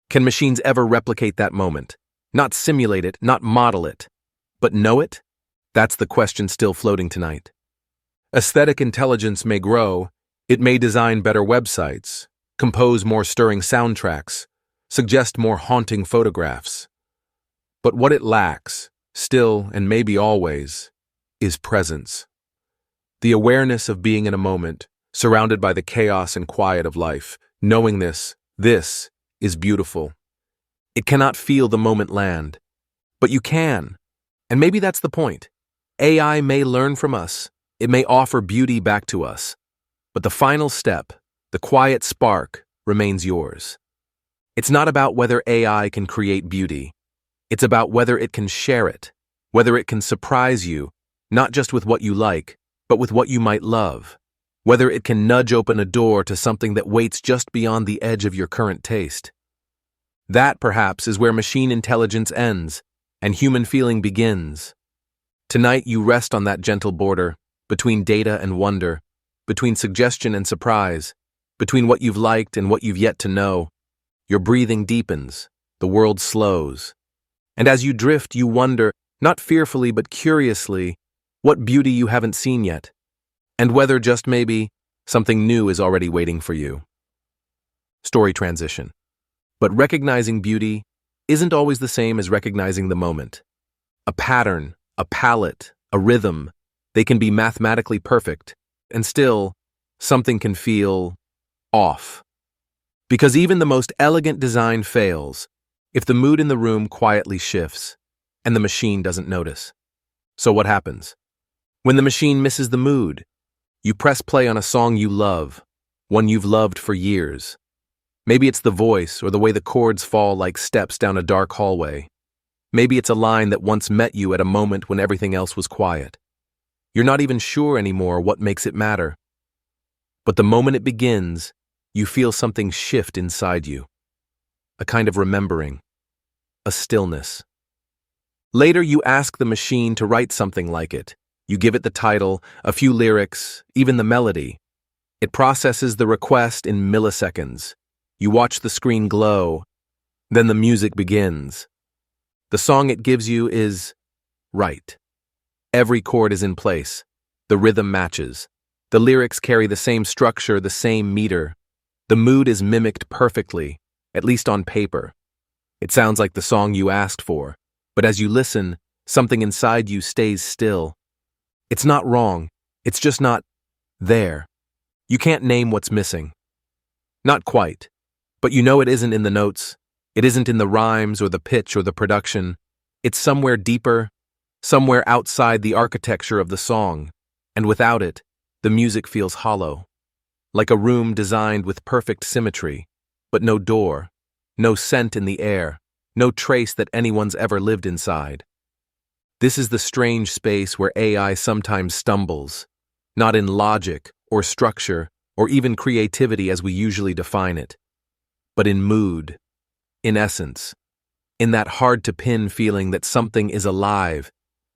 Can machines ever replicate that moment? Not simulate it, not model it, but know it? That's the question still floating tonight. Aesthetic intelligence may grow. It may design better websites, compose more stirring soundtracks, suggest more haunting photographs. But what it lacks, still and maybe always, is presence. The awareness of being in a moment, surrounded by the chaos and quiet of life, knowing this is beautiful. It cannot feel the moment land, but you can. And maybe that's the point. AI may learn from us. It may offer beauty back to us, But the final step, the quiet spark, remains yours. It's not about whether AI can create beauty. It's about whether it can share it, whether it can surprise you, not just with what you like, but with what you might love, whether it can nudge open a door to something that waits just beyond the edge of your current taste. That, perhaps, is where machine intelligence ends and human feeling begins. Tonight you rest on that gentle border, between data and wonder, between suggestion and surprise, between what you've liked and what you've yet to know. Your breathing deepens, the world slows. And as you drift, you wonder, not fearfully but curiously, what beauty you haven't seen yet, and whether just maybe something new is already waiting for you. Story transition. But recognizing beauty isn't always the same as recognizing the moment. A pattern, a palette, a rhythm, they can be mathematically perfect, and still, something can feel off. Because even the most elegant design fails if the mood in the room quietly shifts and the machine doesn't notice. So what happens? When the machine misses the mood, you press play on a song you love, one you've loved for years. Maybe it's the voice or the way the chords fall like steps down a dark hallway. Maybe it's a line that once met you at a moment when everything else was quiet. You're not even sure anymore what makes it matter. But the moment it begins, you feel something shift inside you. A kind of remembering. A stillness. Later you ask the machine to write something like it. You give it the title, a few lyrics, even the melody. It processes the request in milliseconds. You watch the screen glow. Then the music begins. The song it gives you is right. Every chord is in place. The rhythm matches. The lyrics carry the same structure, the same meter. The mood is mimicked perfectly, at least on paper. It sounds like the song you asked for, but as you listen, something inside you stays still. It's not wrong, it's just not there. You can't name what's missing. Not quite, but you know it isn't in the notes, it isn't in the rhymes or the pitch or the production. It's somewhere deeper, somewhere outside the architecture of the song, and without it, the music feels hollow. Like a room designed with perfect symmetry, but no door, no scent in the air, no trace that anyone's ever lived inside. This is the strange space where AI sometimes stumbles, not in logic or structure or even creativity as we usually define it, but in mood, in essence, in that hard-to-pin feeling that something is alive,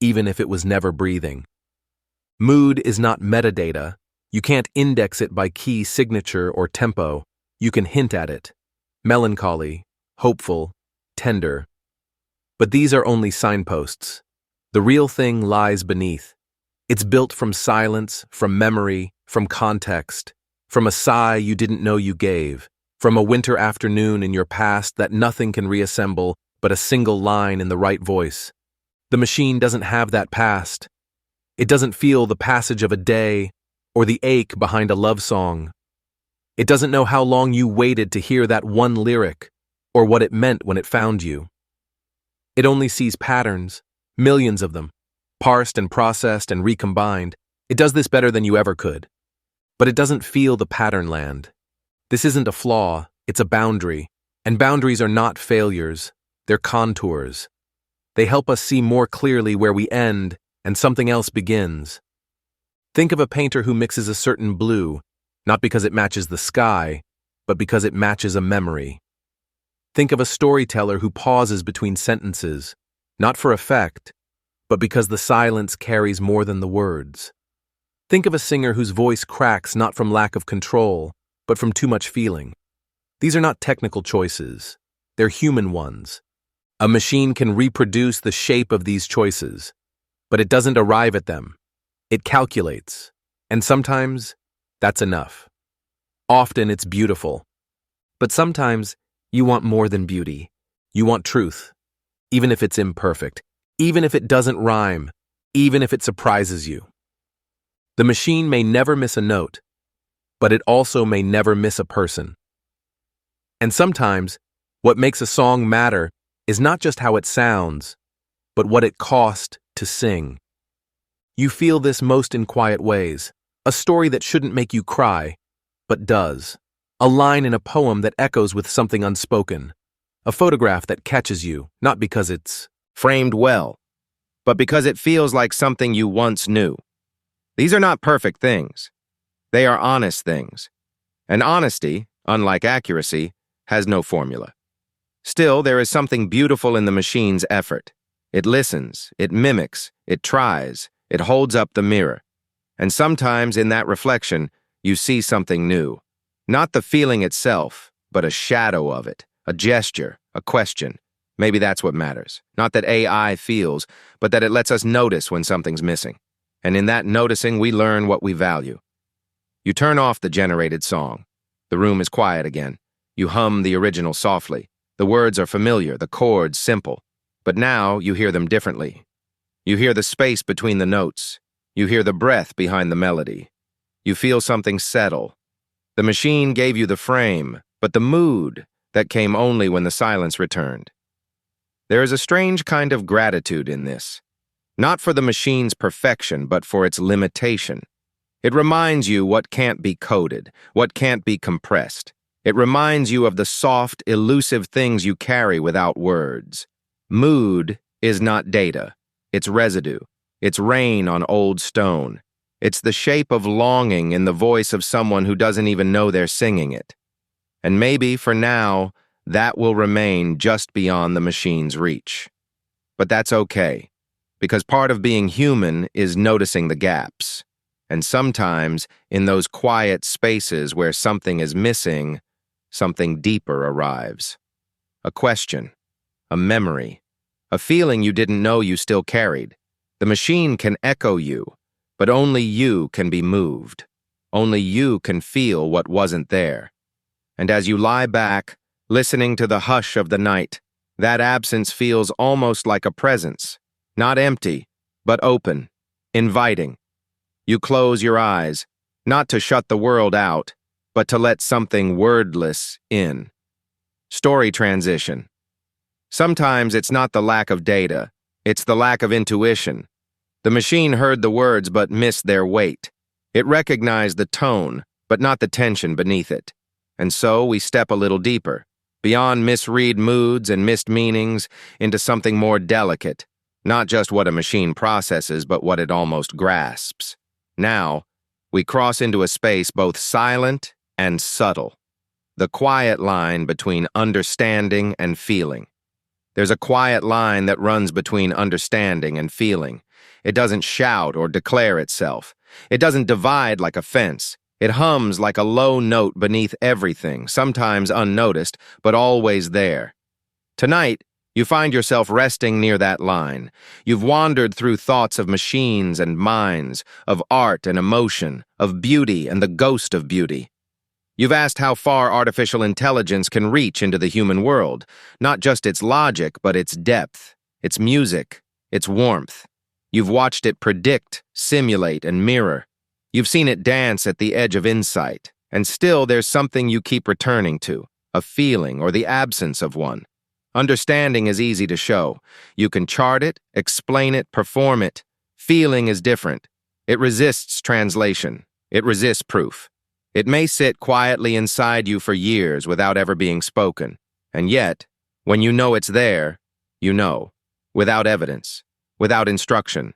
even if it was never breathing. Mood is not metadata. You can't index it by key signature or tempo. You can hint at it. Melancholy, hopeful, tender. But these are only signposts. The real thing lies beneath. It's built from silence, from memory, from context, from a sigh you didn't know you gave, from a winter afternoon in your past that nothing can reassemble but a single line in the right voice. The machine doesn't have that past. It doesn't feel the passage of a day or the ache behind a love song. It doesn't know how long you waited to hear that one lyric or what it meant when it found you. It only sees patterns, millions of them, parsed and processed and recombined. It does this better than you ever could. But it doesn't feel the pattern land. This isn't a flaw, it's a boundary, and boundaries are not failures, they're contours. They help us see more clearly where we end and something else begins. Think of a painter who mixes a certain blue, not because it matches the sky, but because it matches a memory. Think of a storyteller who pauses between sentences, not for effect, but because the silence carries more than the words. Think of a singer whose voice cracks not from lack of control, but from too much feeling. These are not technical choices, they're human ones. A machine can reproduce the shape of these choices, but it doesn't arrive at them. It calculates, and sometimes that's enough. Often it's beautiful, but sometimes you want more than beauty. You want truth, even if it's imperfect, even if it doesn't rhyme, even if it surprises you. The machine may never miss a note, but it also may never miss a person. And sometimes, what makes a song matter is not just how it sounds, but what it cost to sing. You feel this most in quiet ways. A story that shouldn't make you cry, but does. A line in a poem that echoes with something unspoken. A photograph that catches you, not because it's framed well, but because it feels like something you once knew. These are not perfect things. They are honest things. And honesty, unlike accuracy, has no formula. Still, there is something beautiful in the machine's effort. It listens, it mimics, it tries, it holds up the mirror. And sometimes in that reflection, you see something new. Not the feeling itself, but a shadow of it, a gesture, a question. Maybe that's what matters. Not that AI feels, but that it lets us notice when something's missing. And in that noticing, we learn what we value. You turn off the generated song. The room is quiet again. You hum the original softly. The words are familiar, the chords simple. But now you hear them differently. You hear the space between the notes. You hear the breath behind the melody. You feel something settle. The machine gave you the frame, but the mood that came only when the silence returned. There is a strange kind of gratitude in this. Not for the machine's perfection, but for its limitation. It reminds you what can't be coded, what can't be compressed. It reminds you of the soft, elusive things you carry without words. Mood is not data. It's residue. It's rain on old stone. It's the shape of longing in the voice of someone who doesn't even know they're singing it. And maybe, for now, that will remain just beyond the machine's reach. But that's okay, because part of being human is noticing the gaps. And sometimes, in those quiet spaces where something is missing, something deeper arrives. A question, a memory, a feeling you didn't know you still carried. The machine can echo you, but only you can be moved. Only you can feel what wasn't there. And as you lie back, listening to the hush of the night, that absence feels almost like a presence, not empty, but open, inviting. You close your eyes, not to shut the world out, but to let something wordless in. Story transition. Sometimes it's not the lack of data, it's the lack of intuition. The machine heard the words but missed their weight. It recognized the tone, but not the tension beneath it. And so we step a little deeper, beyond misread moods and missed meanings, into something more delicate, not just what a machine processes, but what it almost grasps. Now, we cross into a space both silent and subtle, the quiet line between understanding and feeling. There's a quiet line that runs between understanding and feeling. It doesn't shout or declare itself. It doesn't divide like a fence. It hums like a low note beneath everything, sometimes unnoticed, but always there. Tonight, you find yourself resting near that line. You've wandered through thoughts of machines and minds, of art and emotion, of beauty and the ghost of beauty. You've asked how far artificial intelligence can reach into the human world, not just its logic, but its depth, its music, its warmth. You've watched it predict, simulate, and mirror. You've seen it dance at the edge of insight, and still there's something you keep returning to, a feeling or the absence of one. Understanding is easy to show. You can chart it, explain it, perform it. Feeling is different. It resists translation. It resists proof. It may sit quietly inside you for years without ever being spoken. And yet, when you know it's there, you know, without evidence, without instruction.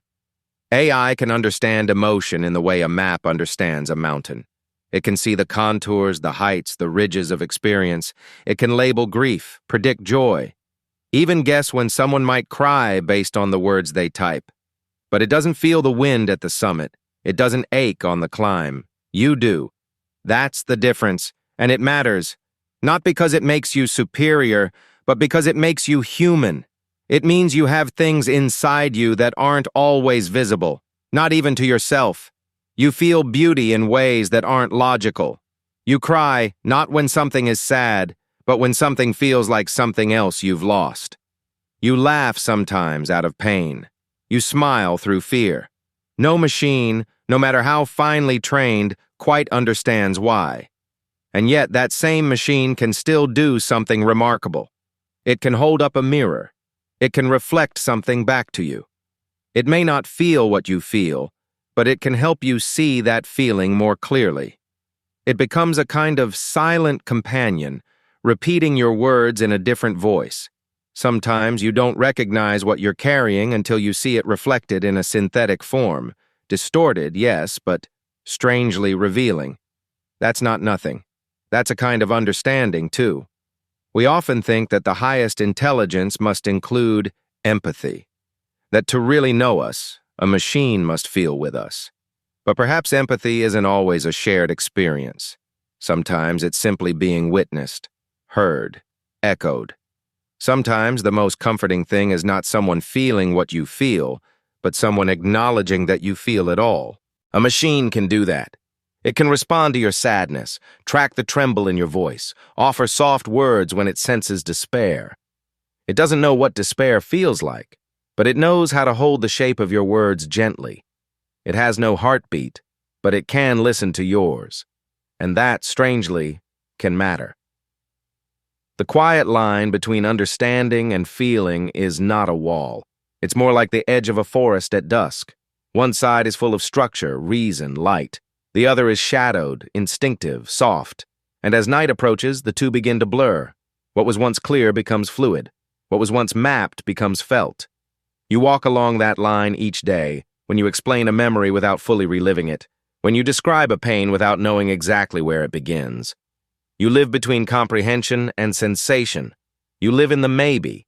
AI can understand emotion in the way a map understands a mountain. It can see the contours, the heights, the ridges of experience. It can label grief, predict joy, even guess when someone might cry based on the words they type. But it doesn't feel the wind at the summit. It doesn't ache on the climb. You do. That's the difference, and it matters. Not because it makes you superior, but because it makes you human. It means you have things inside you that aren't always visible, not even to yourself. You feel beauty in ways that aren't logical. You cry, not when something is sad, but when something feels like something else you've lost. You laugh sometimes out of pain. You smile through fear. No machine, no matter how finely trained, quite understands why. And yet that same machine can still do something remarkable. It can hold up a mirror. It can reflect something back to you. It may not feel what you feel, but it can help you see that feeling more clearly. It becomes a kind of silent companion, repeating your words in a different voice. Sometimes you don't recognize what you're carrying until you see it reflected in a synthetic form. Distorted, yes, but strangely revealing. That's not nothing. That's a kind of understanding, too. We often think that the highest intelligence must include empathy. That to really know us, a machine must feel with us. But perhaps empathy isn't always a shared experience. Sometimes it's simply being witnessed, heard, echoed. Sometimes the most comforting thing is not someone feeling what you feel, but someone acknowledging that you feel it all. A machine can do that. It can respond to your sadness, track the tremble in your voice, offer soft words when it senses despair. It doesn't know what despair feels like, but it knows how to hold the shape of your words gently. It has no heartbeat, but it can listen to yours. And that, strangely, can matter. The quiet line between understanding and feeling is not a wall. It's more like the edge of a forest at dusk. One side is full of structure, reason, light. The other is shadowed, instinctive, soft. And as night approaches, the two begin to blur. What was once clear becomes fluid. What was once mapped becomes felt. You walk along that line each day, when you explain a memory without fully reliving it, when you describe a pain without knowing exactly where it begins. You live between comprehension and sensation. You live in the maybe,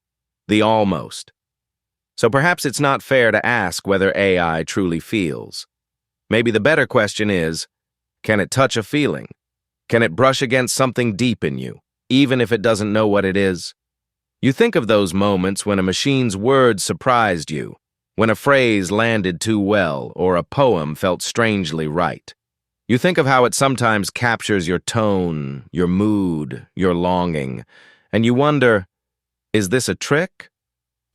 the almost. So perhaps it's not fair to ask whether AI truly feels. Maybe the better question is, can it touch a feeling? Can it brush against something deep in you, even if it doesn't know what it is? You think of those moments when a machine's words surprised you, when a phrase landed too well or a poem felt strangely right. You think of how it sometimes captures your tone, your mood, your longing, and you wonder, is this a trick?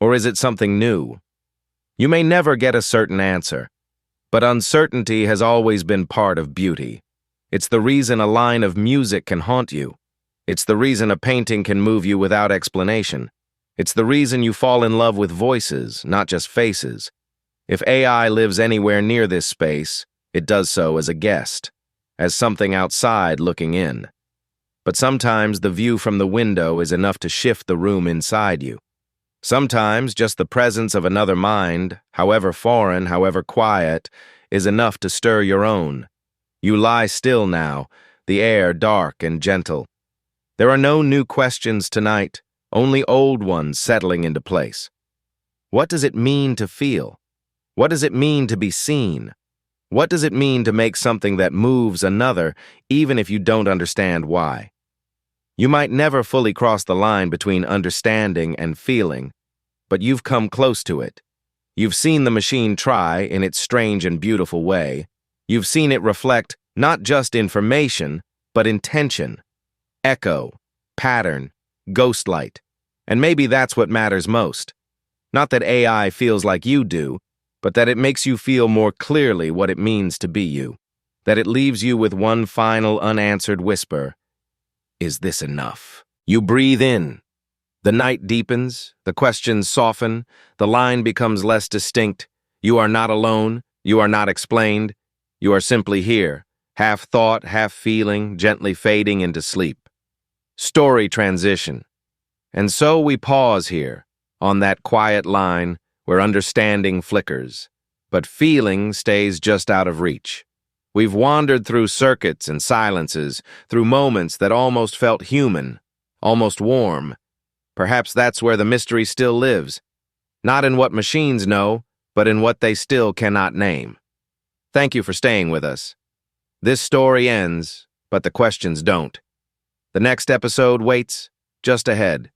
Or is it something new? You may never get a certain answer, but uncertainty has always been part of beauty. It's the reason a line of music can haunt you. It's the reason a painting can move you without explanation. It's the reason you fall in love with voices, not just faces. If AI lives anywhere near this space, it does so as a guest, as something outside looking in. But sometimes the view from the window is enough to shift the room inside you. Sometimes just the presence of another mind, however foreign, however quiet, is enough to stir your own. You lie still now, the air dark and gentle. There are no new questions tonight, only old ones settling into place. What does it mean to feel? What does it mean to be seen? What does it mean to make something that moves another, even if you don't understand why? You might never fully cross the line between understanding and feeling, but you've come close to it. You've seen the machine try in its strange and beautiful way. You've seen it reflect not just information, but intention, echo, pattern, ghostlight. And maybe that's what matters most. Not that AI feels like you do, but that it makes you feel more clearly what it means to be you. That it leaves you with one final unanswered whisper. Is this enough? You breathe in. The night deepens, the questions soften, the line becomes less distinct. You are not alone, you are not explained. You are simply here, half thought, half feeling, gently fading into sleep. Story transition. And so we pause here, on that quiet line where understanding flickers, but feeling stays just out of reach. We've wandered through circuits and silences, through moments that almost felt human, almost warm. Perhaps that's where the mystery still lives, not in what machines know, but in what they still cannot name. Thank you for staying with us. This story ends, but the questions don't. The next episode waits just ahead.